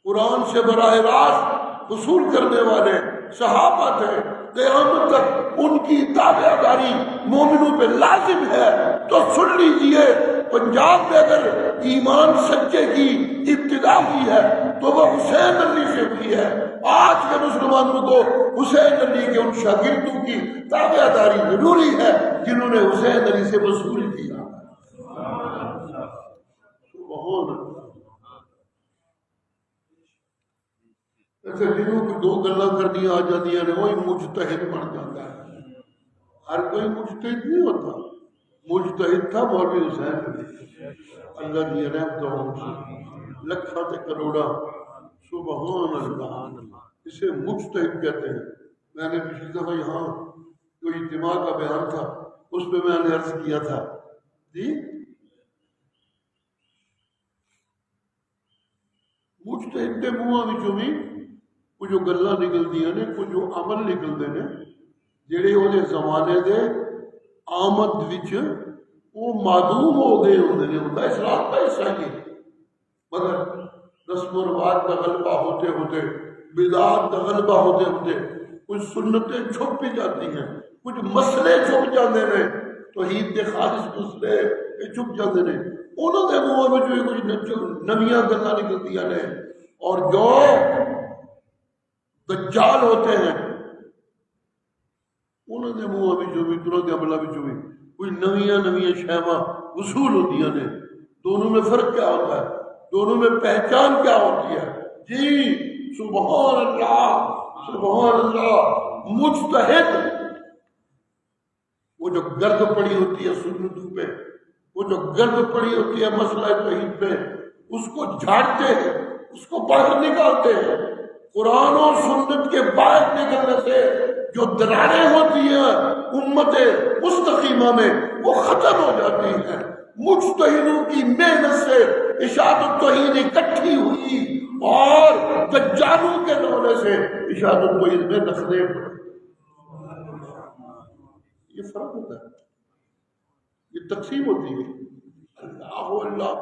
قرآن سے براہ راست وصول کرنے والے صحابہ تھے، قیامت تک ان کی تابعداری مومنوں پہ لازم ہے۔ تو سن لیجئے، پنجاب میں اگر ایمان سچے کی ابتدا ہوئی ہے تو وہ حسین علی سے ہوئی ہے۔ آج کے مسلمانوں کو حسین علی کے ان شاگردوں کی تابعداری ضروری ہے جنہوں نے حسین علی سے وصول کیا۔ ایسے جنہوں کی دو گلاں کرنی آ جاتی ہیں وہی مجتہد بن جاتا ہے۔ ہر کوئی مجتہد نہیں ہوتا، مجتہد تھا مولوی حسین علی، اللہ کی رحمتوں سے لکھاں تے کروڑا، سبحان اللہ، اسے مجتہد کہتے ہیں۔ میں نے پچھلی دفعہ یہاں جو اجتماع کا بیان تھا اس پہ میں نے عرض کیا تھا جی، مجتہد دے منہاں وچوں بھی کچھ جو گلاں نکلدیاں نے، کچھ جو عمل نکلدے نے جڑے وہ زمانے دے آمد وچ وہ معدوم ہو گئے ہوندے نے، ہوتا اسلام کا حصہ ہی، مگر رسم و رواج کا غلبہ ہوتے ہوتے، بدعات کا غلبہ ہوتے ہوتے کچھ سنتیں چھپ بھی جاتی ہیں، کچھ مسئلے چھپ جاتے ہیں، توحید کے خالص مسئلے چھپ جاتے ہیں، انہوں نے منہ میں جو کچھ نویاں گلاں نکلدیاں نے، اور جو دجال ہوتے ہیں انہوں نے منہ میں جو بھی دلوں کے عملہ بھی جو بھی کوئی نویاں شیواں وصول ہوتی ہیں۔ دونوں میں فرق کیا ہوتا ہے؟ دونوں میں پہچان کیا ہوتی ہے؟ جی سبحان اللہ سبحان اللہ، مجتہد وہ جو گرد پڑی ہوتی ہے سنتوں پہ، وہ جو گرد پڑی ہوتی ہے مسئلہ توحید پہ، اس کو جھاڑتے ہیں، اس کو باہر نکالتے ہیں۔ قرآن و سنت کے باہر نکلنے سے جو دراریں ہوتی ہیں امت مستقیمہ میں وہ ختم ہو جاتی ہیں۔ مجتہدوں کی محنت سے اشاعت التوحید اکٹھی ہوئی اور دجالوں کے دورے سے اشاعت التوحید میں نخرے پڑے۔ یہ فرق ہوتا ہے، یہ تقسیم ہوتی ہے۔ اللہ اللہ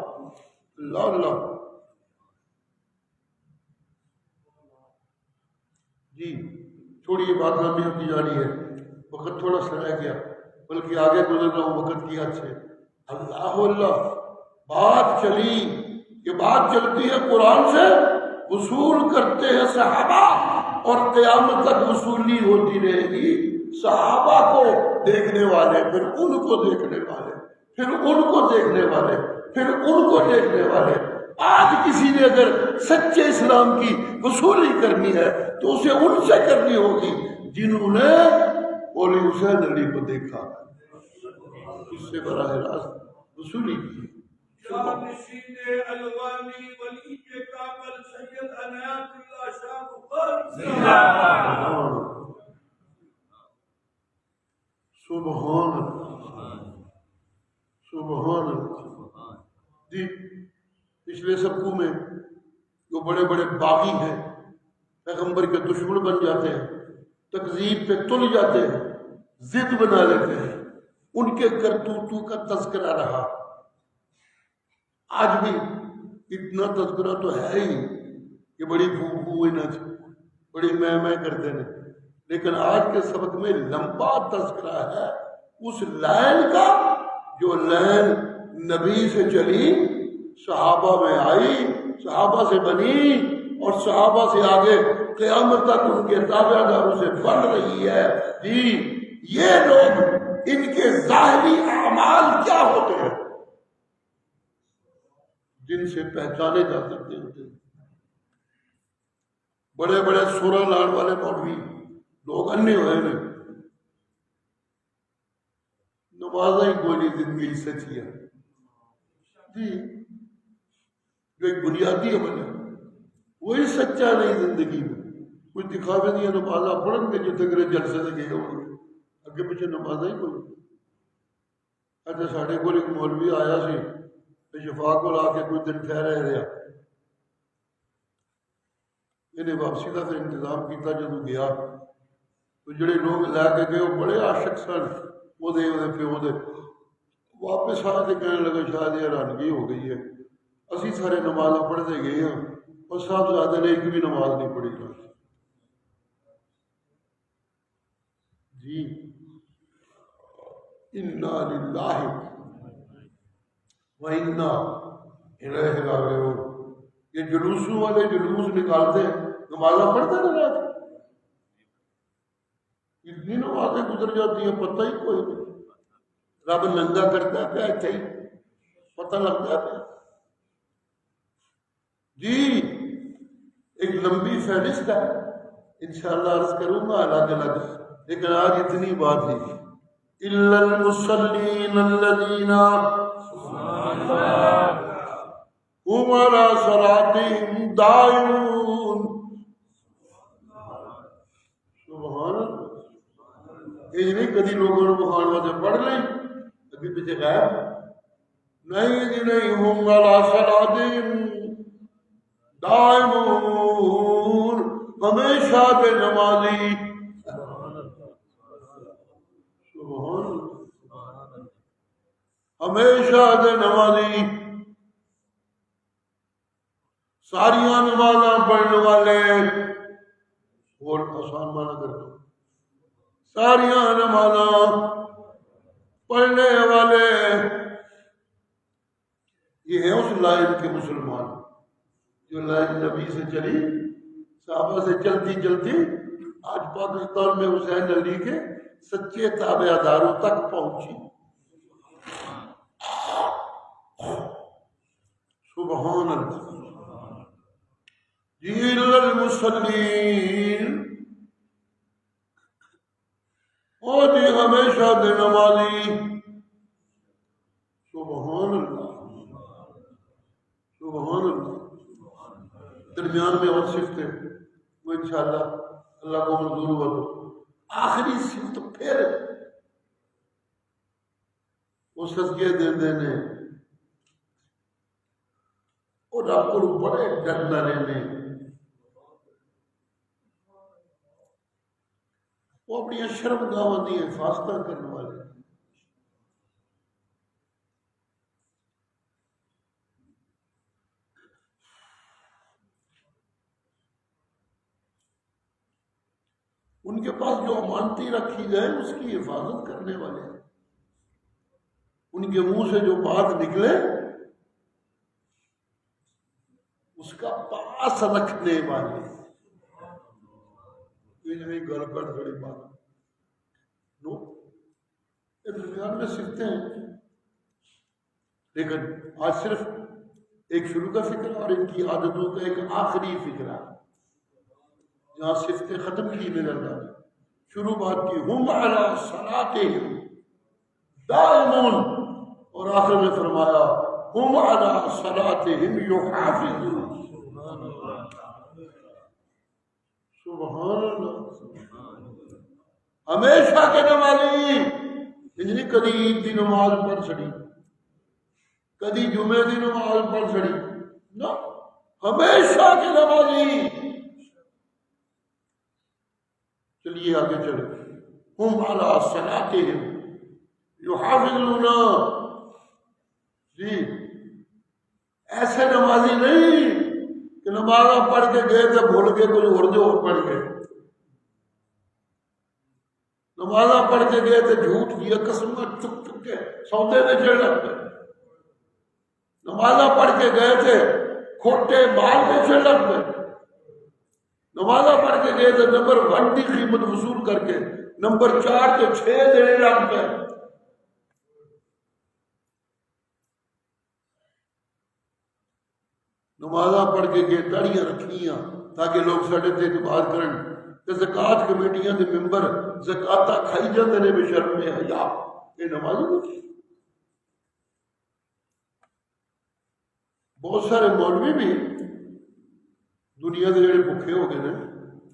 اللہ اللہ۔ جی تھوڑی یہ بات لمبی ہوتی جا رہی ہے، وقت تھوڑا سا رہ گیا، بلکہ آگے گزر رہا ہوں وقت کی حد سے۔ اللہ اللہ، بات چلی، یہ بات چلتی ہے قرآن سے وصول کرتے ہیں صحابہ، اور قیامت تک وصولی ہوتی رہے گی۔ صحابہ کو دیکھنے والے، پھر ان کو دیکھنے والے، پھر ان کو دیکھنے والے، پھر ان کو دیکھنے والے، آج کسی نے اگر سچے اسلام کی وصولی کرنی ہے تو اسے ان سے کرنی ہوگی جنہوں نے مولی حسین علی کو دیکھا، اس سے براہ راست وصولی کی۔ نشید الوانی ولی کے کابل سید عنایت اللہ شاہ بخاری سبحان اللہ، سبحان اللہ۔ جی پچھلے سبقوں میں جو بڑے بڑے باغی ہیں، پیغمبر کے دشمن بن جاتے ہیں، تکذیب پہ تل جاتے ہیں، ضد بنا لیتے ہیں، ان کے کرتوتوں کا تذکرہ رہا۔ آج بھی اتنا تذکرہ تو ہے ہی کہ بڑی بھو نہ بڑی میں کرتے ہیں، لیکن آج کے سبق میں لمبا تذکرہ ہے اس لائن کا جو لائن نبی سے چلی، صحابہ میں آئی، صحابہ سے بنی اور صحابہ سے آگے قیامت تک ان کے تابع داروں سے بن رہی ہے۔ جی یہ لوگ، ان کے ظاہری اعمال کیا ہوتے ہیں جن سے پہچانے جا سکتے ہوتے ہیں؟ بڑے بڑے سورہ لان والے مولوی لوگ انے ہوئے ہیں، نمازیں ہی کوئی نہیں زندگی سچی ہے جی، جو ایک بنیادی عمل ہے وہی سچا نہیں زندگی میں۔ کچھ دکھاوے دیا نمازاں پڑھن گے جتنے گرے جلسے سے گئے ہوں گے، اگے پیچھے نمازیں ہی کوئی۔ اچھا ساڑھے کو ایک مولوی آیا سی شفا کو لا کے کوئی دن ٹھہرے رہا، انہیں واپسی کا پھر انتظام کیتا، جدو گیا تو جڑے لوگ لے کے گئے وہ بڑے عاشق سن وہ پیو دے، واپس آ کے کہنے لگے شاید یہ حیرانگی ہو گئی ہے، اسی سارے نماز پڑھتے گئے ہیں اور صاحبزادے نے ایک بھی نماز نہیں پڑھی۔ جی انا للہ وَإِنَّا إِلَيْهِ رَاجِعُونَ۔ یہ جلوسوں والے جلوس نکالتے نمازیں پڑھتے نہ رہتے، اتنی نمازیں گزر جاتی ہیں پتہ ہی کوئی نہیں، رب ننگا کرتا ہے پیا اتنے ہی پتہ لگتا ہے پیا۔ جی ایک لمبی فہرست ہے، انشاءاللہ عرض کروں گا الگ الگ، لیکن آج اتنی بات ہی إِلَّا الْمُصَلِّينَ الَّذِينَ هُمْ عَلَىٰ صَلَاتِهِمْ دَائِمُونَ۔ سبحان اللہ، یہ نہیں کدی لوگوں نے بخار واسطے پڑھ لیں ابھی پیچھے غائب نہیں جی نہیں، ہم علی صلاتہم دائمون، ہمیشہ کے نمازی، سبحان اللہ، ہمیشہ کے نمازی، ساریاں نمازاں پڑھنے والے، اور آسان مانا کر دو، ساریاں نمازاں پڑھنے والے، یہ ہے اس لائن کے مسلمان جو لائن نبی سے چلی، صحابہ سے چلتی چلتی آج پاکستان میں حسین علی کے سچے تابع داروں تک پہنچی۔ سبحان اللہ۔ جی المصلین، اور جی ہمیشہ دے نمازی، سبحان اللہ، سبحان اللہ۔ درمیان میں اور صفتیں وہ انشاءاللہ اللہ کو منظور ہوا تو آخری صفت پھر وہ صدقے دے دینے اور رب کو بڑے ڈرنا رہنے، وہ اپنی شرم گاواں دی حفاظتاں کرنے والے، ان کے پاس جو امانتی رکھی جائے اس کی حفاظت کرنے والے، ان کے منہ سے جو بات نکلے اس کا پاس رکھنے والے، یہ نہیں گھر پر بڑی بات نو، یہ درمیان میں سیکھتے ہیں، لیکن آج صرف ایک شروع کا فکرہ اور ان کی عادتوں کا ایک آخری فکرہ، جہاں صفتیں ختم کی نظر آئی۔ شروع بات کی ہم علی صلاتہم دائمون، اور آخر میں فرمایا ہم علی صلاتہم یحافظون۔ سبحان اللہ، ہمیشہ کے نمازی انجنی کدی عید دی نماز پڑھ چھڑی، کدی جمعے دی نماز پڑھ چھڑی نہ، ہمیشہ کے نمازی۔ چلیے آگے چلے، ہم علی صلاتہم یحافظون، جی ایسے نمازی نہیں کہ نمازاں پڑھ کے گئے تھے بھول کے کوئی اور پڑھ گئے، نمازاں پڑھ کے گئے تھے جھوٹ دیا قسم چک چک کے سودے میں چڑھ لگ گئے، نمازاں پڑھ کے گئے تھے کھوٹے مال میں چڑھ لگ گئے، نمازاں پڑھ کے گئے تھے نمبر 1 کی قیمت وصول کر کے نمبر 4 تو 6 دینے لگ گئے۔ نمازاں پڑھ کے گئے داڑیاں رکھیاں تاکہ لوگ ساڈے تے اعتبار کرن، تے زکات کمیٹیاں دے ممبر زکاتاں کھائی جاندے نے بے شرم بے حیا، یہ نمازی نہیں۔ بہت سارے مولوی بھی دنیا کے جڑے بھوکے ہو گئے نے،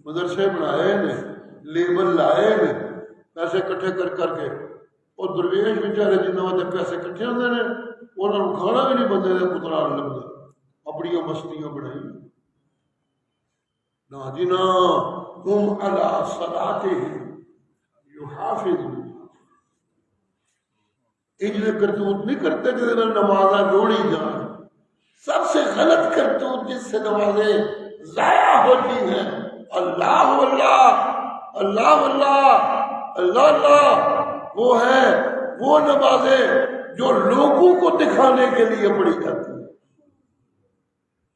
مدرسے بنائے نے، لیبل لائے نے، پیسے کٹھے کر کر کے، اور درویش بیچارے جنہاں دے پیسے کٹھے ہوندے نے انہاں نوں کھانا بھی نہیں بندے دے پتران لگدا، اپنی مستیاں بڑھائی نہ جی نہ، ہم علی صلاتہم یحافظون۔ انجنے کرتوت نہیں کرتے جس نے نمازاں روڑی جان، سب سے غلط کرتوت جس سے نمازیں ضائع ہوتی ہیں، اللہ اللہ اللہ اللہ اللہ اللہ، وہ ہے وہ نمازیں جو لوگوں کو دکھانے کے لیے پڑھی جاتی ہیں،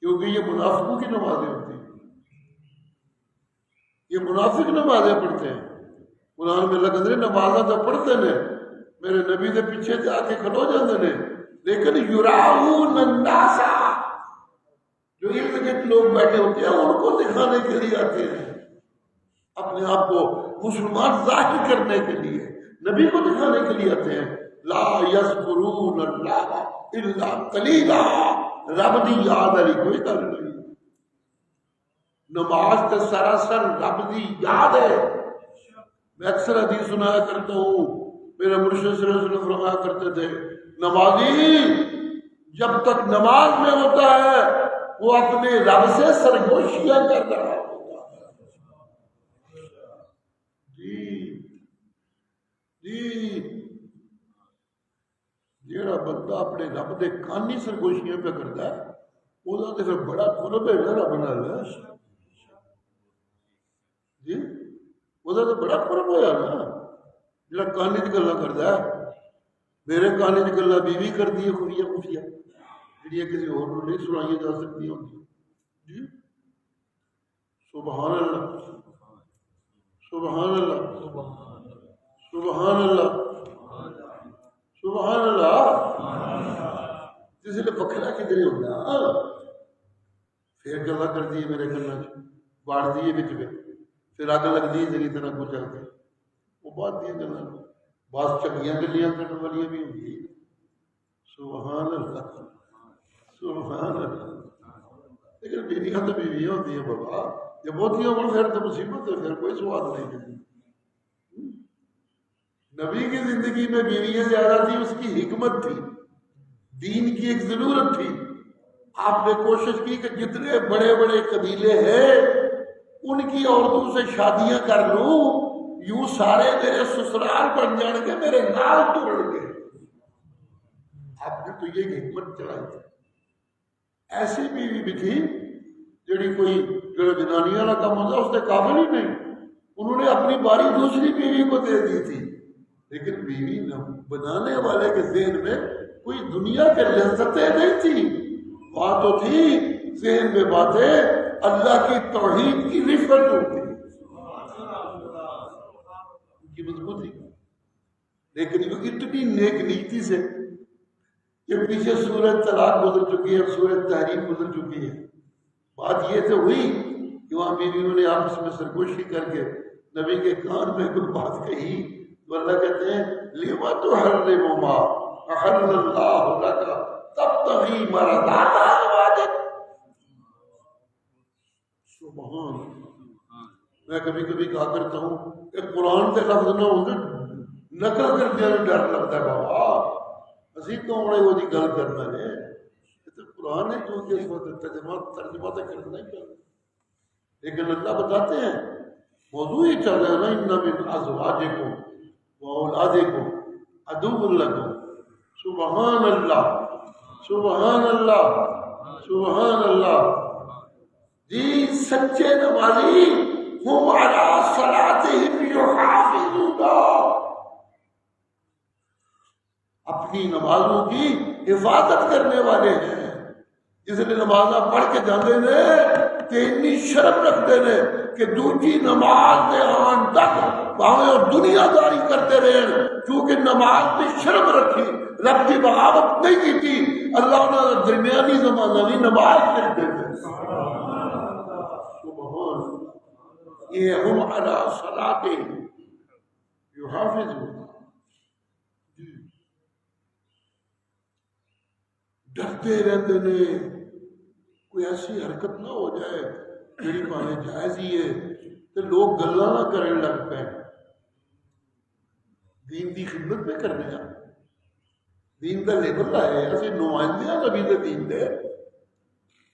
کیونکہ یہ منافقوں کی نمازیں ہوتی ہیں، یہ منافق نمازیں پڑھتے ہیں۔ قرآن میں لگن رہے نمازاں تو پڑھتے ہیں، میرے نبی دے پیچھے جا کے کھلو جاندے ہیں، لیکن یراؤن الناس، جو ارد گرد لوگ بیٹھے ہوتے ہیں ان کو دکھانے کے لیے آتے ہیں، اپنے آپ کو مسلمان ظاہر کرنے کے لیے، نبی کو دکھانے کے لیے آتے ہیں۔ لا یذکرون اللہ الا قلیلا، رب دی یاد علی کوئی گل نہیں، نماز تے سراسر رب دی یاد ہے۔ میں اکثر حدیث سنایا کرتا ہوں، میرے مرشد صلی اللہ علیہ وسلم فرمایا کرتے تھے نمازی جب تک نماز میں ہوتا ہے وہ اپنے رب سے سرگوشیاں کر رہا ہوتا ہے۔ جی جی، جیڑا بندہ اپنے رب دے کانی سرگوشیاں پہ کرتا ہے وہ تو پھر بڑا قرب ہے رب نال، جی وہ تو بڑا قرب ہوا نا، جڑا کانی دی گلاں کردا ہے۔ میرے کانی دی گلاں بیوی کردی ہے خفیہ خفیہ، جڑیاں کسی اور نوں نہیں سنائیاں جا سکتی ہوندی، جی سبحان اللہ سبحان اللہ سبحان اللہ سبحان اللہ۔ جس نے بکھرا کدھر ہوتا پھر گلا کرتی ہے میرے گلا باڑ دیے بچ میں، پھر اگ لگتی ہے جی طرح کو چل کے وہ بات دیا گلا بعض چنگیاں گلیاں کرنے والی بھی ہوگی۔ سبحان اللہ سبحان اللہ۔ لیکن بیویاں تو بیویاں ہوتی ہیں بابا، جب ہوتی ہیں پھر تو مصیبت ہے، پھر کوئی سواد نہیں ہے۔ نبی کی زندگی میں بیویاں زیادہ تھی، اس کی حکمت تھی، دین کی ایک ضرورت تھی۔ آپ نے کوشش کی کہ جتنے بڑے بڑے قبیلے ہیں ان کی عورتوں سے شادیاں کر لوں، یوں سارے میرے سسرال بن جان گے، میرے نال توڑ گے۔ آپ نے تو یہ حکمت چلائی تھی۔ ایسی بیوی بھی تھی جڑی کوئی جو جنانیاں کا کام ہوتا اس کے قابل ہی نہیں، انہوں نے اپنی باری دوسری بیوی کو دے دی تھی، لیکن بیوی بنانے والے کے ذہن میں کوئی دنیا کے لذتیں نہیں تھی، بات تو تھی ذہن میں باتیں اللہ کی توحید کی رفت ہوتی کی مضبوطی، لیکن وہ اتنی نیک نیتی سے یہ پیچھے سورۃ طلاق گزر چکی ہے، سورۃ تحریم گزر چکی ہے. بات یہ تو ہوئی کہ وہاں بیویوں نے آپس میں سرگوشی کر کے نبی کے کان میں کوئی بات کہی تو اللہ کہتے ہیں لِمَ تُحَرِّمُ مَا أَحَلَّ اللَّهُ لَكَ تَبْتَغِي مَرْضَاتَ أَزْوَاجِكَ. سبحان. میں کبھی کبھی کہا کرتا ہوں کہ قرآن کے لفظ نہ ہوں گے نقل کر کے ڈر لگتا ہے بابا اسی کون ہے وہ جی گل کرنا ہے تو قرآن ہے کیونکہ اس وقت ترجمہ تو کرنا ہی چاہیے. لیکن اللہ بتاتے ہیں موضوع ہی چل رہا ہے نا ان من ازواجکم واولادکم عدو لکم. سبحان اللہ سبحان اللہ سبحان اللہ. جی سچے نمازی ہم علی صلاتہم یحافظون، اپنی نمازوں کی حفاظت کرنے والے ہیں. جس نے نمازاں پڑھ کے جاندے نے کہ اتنی شرم رکھتے نے کہ دوسری نماز دے آن تک باہیں اور دنیا داری کرتے رہے کیونکہ نماز کی شرم رکھی، رب کی بغاوت نہیں کی تھی. اللہ نے درمیانی زمانہ بھی نماز لکھ دے. یہ ہم علی صلاتہم یحافظون. ڈرتے رہتے نے کوئی ایسی حرکت نہ ہو جائے جڑی پانے جائز ہی ہے تو لوگ گلاں نہ کرنے لگ پے. دین دی خدمت میں کرنے ہیں، دین دا لیبل لائے اسی نمائندے ہیں نبی دے دین دے.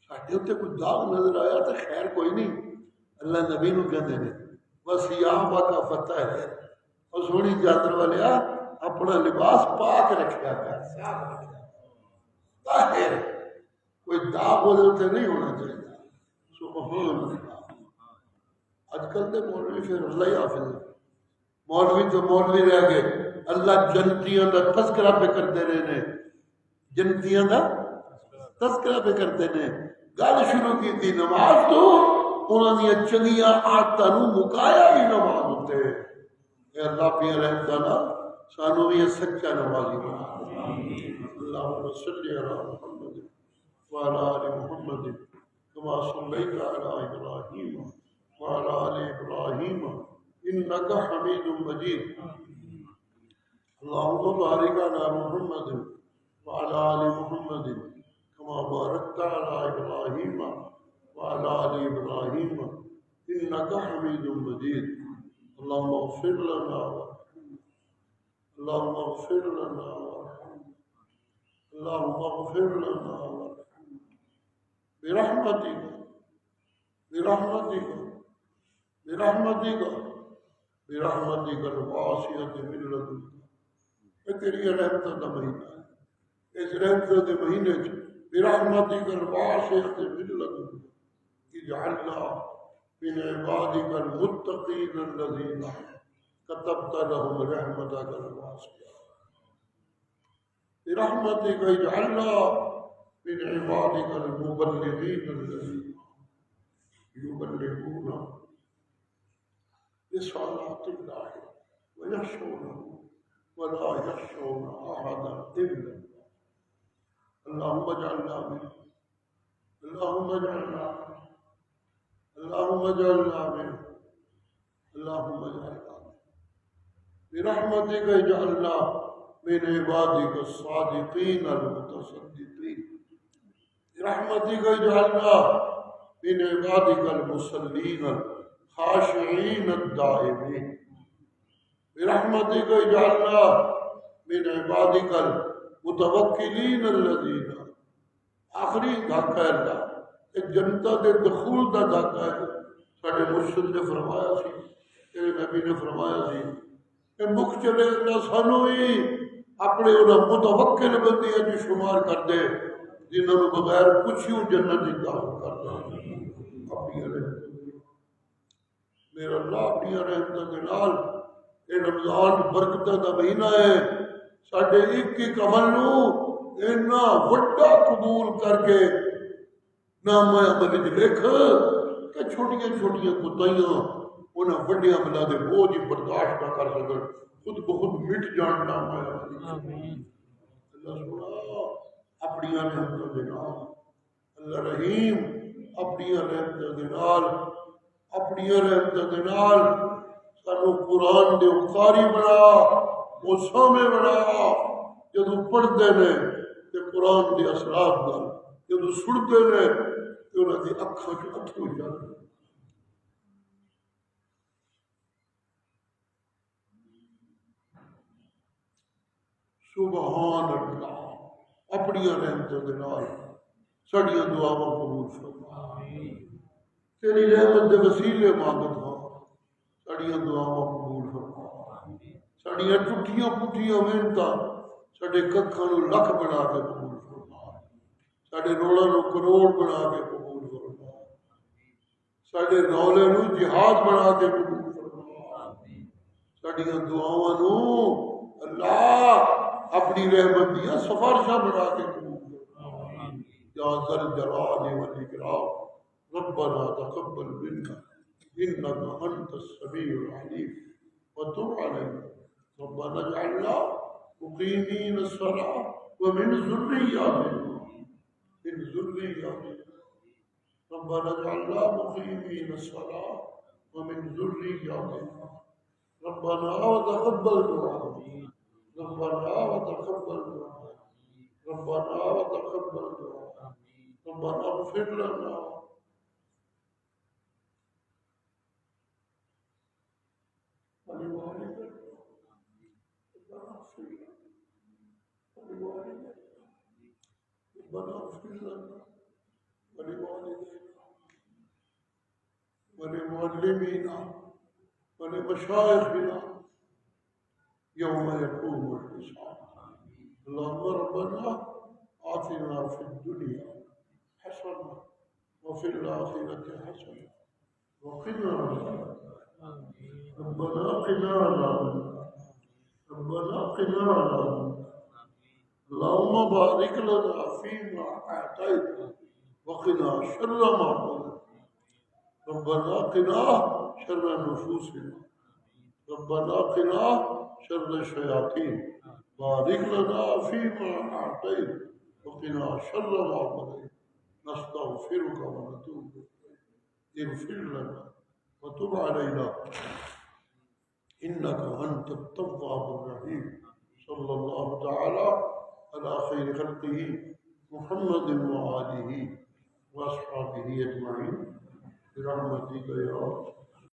ساڈے اتنے کوئی داغ نظر آیا تو خیر کوئی نہیں، اللہ نبی نو کہتے ہیں بس یہاں کا فتح ہے اور سونی چادر والے اپنا لباس پاک رکھا ہے، صاف رکھا طاہر، کوئی داغ ہوتے نہیں ہونا چاہیے. سبحان اللہ. آج کل کے مولوی پھر اللہ ہی حافظ، مولوی تو مولوی رہ گئے. اللہ جنتیاں دا تذکرہ پہ کرتے رہے، جنتیاں دا تذکرہ پہ کرتے نے. گل شروع کی تھی نماز تو انہوں نے چنگیاں عادتوں مکایا بھی نماز ہوتے. اے اللہ پیا رحمتہ نا سانو بھی سچا نمازی بنا. اللہم صلی علی محمد وعلی آل محمد کما صلیت علی ابراہیم وعلی آل ابراہیم انک حمید مجید. اللہم بارک علی محمد وعلی آل محمد کما بارکت علی ابراہیم وعلی آل ابراہیم انک حمید مجید. اللہم اغفر لنا اللہم اغفر لنا اللہم اغفر لنا برحمتک برحمتک برحمتک برحمتک الواسعۃ من لدنک. یہ تیری رحمتوں کا مہینہ ہے، اس رحمتوں کے مہینے برحمتک الواسعۃ من لدنک اجعلنا من عبادك المتقين الذين كتبت لهم رحمتك الواسعة. برحمتك اجعلنا من عبادك المبلغين الذين يبلغون رسالات الله ويخشونه ولا يخشون أحدا إلا الله. اللهم اجعلنا منه اللهم اجعلنا اللهم اجعلنا منه اللهم اجعلنا برحمتك اجعلنا من عبادك الصادقين المتصدقين. برحمتك اجعلنا من عبادك المصلين الخاشعين الدائمين. برحمتك اجعلنا من عبادك المتوكلين الذين. آخری دھاکہ اللہ ایک جنتا کے دخول کا دھاکہ ہے. ساڈے مرشد نے فرمایا سی، تیرے نبی نے فرمایا سی کہ مکھ چلے اللہ سانو ہی اپنے انہاں متوکل بندیاں جو شمار کر دے جنہوں نے بغیر پوچھیوں جنت دی دعوت کر دے. اپنی رحمت میرا اللہ اپنی رحمت کے نال یہ رمضان برکتاں دا مہینہ ہے. ساڈے ایک عمل نو اتنا وڈا قبول کر کے نام عمل لکھ کہ چھوٹیاں چھوٹیاں کوتاہیاں انہاں وڈے عملاں دے بوجھ برداشت نہ کر سکن، خود بخود مٹ جان نام. اللہ سونا اپنی رحمتوں دے نال، اللہ رحیم اپنی رحمتوں دے نال، اپنی رحمتوں دے نال سانو قرآن دے قاری بنا، وہ سامنے بنا، جدو پڑھتے ہیں تو قرآن کے اثرات نال، جدو سنتے ہیں تو انہوں کی اکھاں چ اتھرو جاتے ہیں۔ سبحان اللہ، اپنی رحمتوں کے نال ساڈیاں دعاواں قبول فرما، تیری رحمت دے وسیلے مانگت ہاں، ساڈیاں دعاواں قبول فرما، ساڈیاں ٹوٹیاں پٹیاں محنتاں ساڈے ککھاں نو لکھ بنا کے قبول فرما، ساڈے روڑاں نو کروڑ بنا کے قبول فرما، ساڈے رولے نو جہاد بنا کے قبول فرما، ساڈیاں دعاواں نو اللہ اپنی رحمت دیا سفارشاں بنا کے قبول فرما، یا ذل جلال والاکرام ربنا تقبل منا انك انت السميع العليم وتب علينا ربنا اجعلنا مقيمين الصلاة ومن ذرياتنا ربنا اجعلنا مقيمين الصلاة ومن ذرياتنا ربنا وتقبل دعاء ربنا وتقبل دعاء ربنا وتقبل دعاء ربنا اغفر لنا ولوالدينا ربنا اغفر لنا ولوالدينا ولمعلمينا ولمشايخنا يوم يقوم الحساب اللهم ربنا آتنا في الدنيا حسنة وفي الآخرة حسنة وقنا عذاب ربنا قنا عذاب ربنا قنا عذاب اللهم بارك لنا فيما أعطيت وقنا شر ما قضيت ربنا قنا شر نفوسنا ربنا قنا شر الشياطين بارك لنا فيما أعطيت وقنا شر ما قضيت نستغفرك ونتوب إليك اغفر لنا وتب علينا إنك أنت التواب الرحيم صلى الله تعالى على خير خلقه محمد وآله وأصحابه أجمعين برحمتك يا رب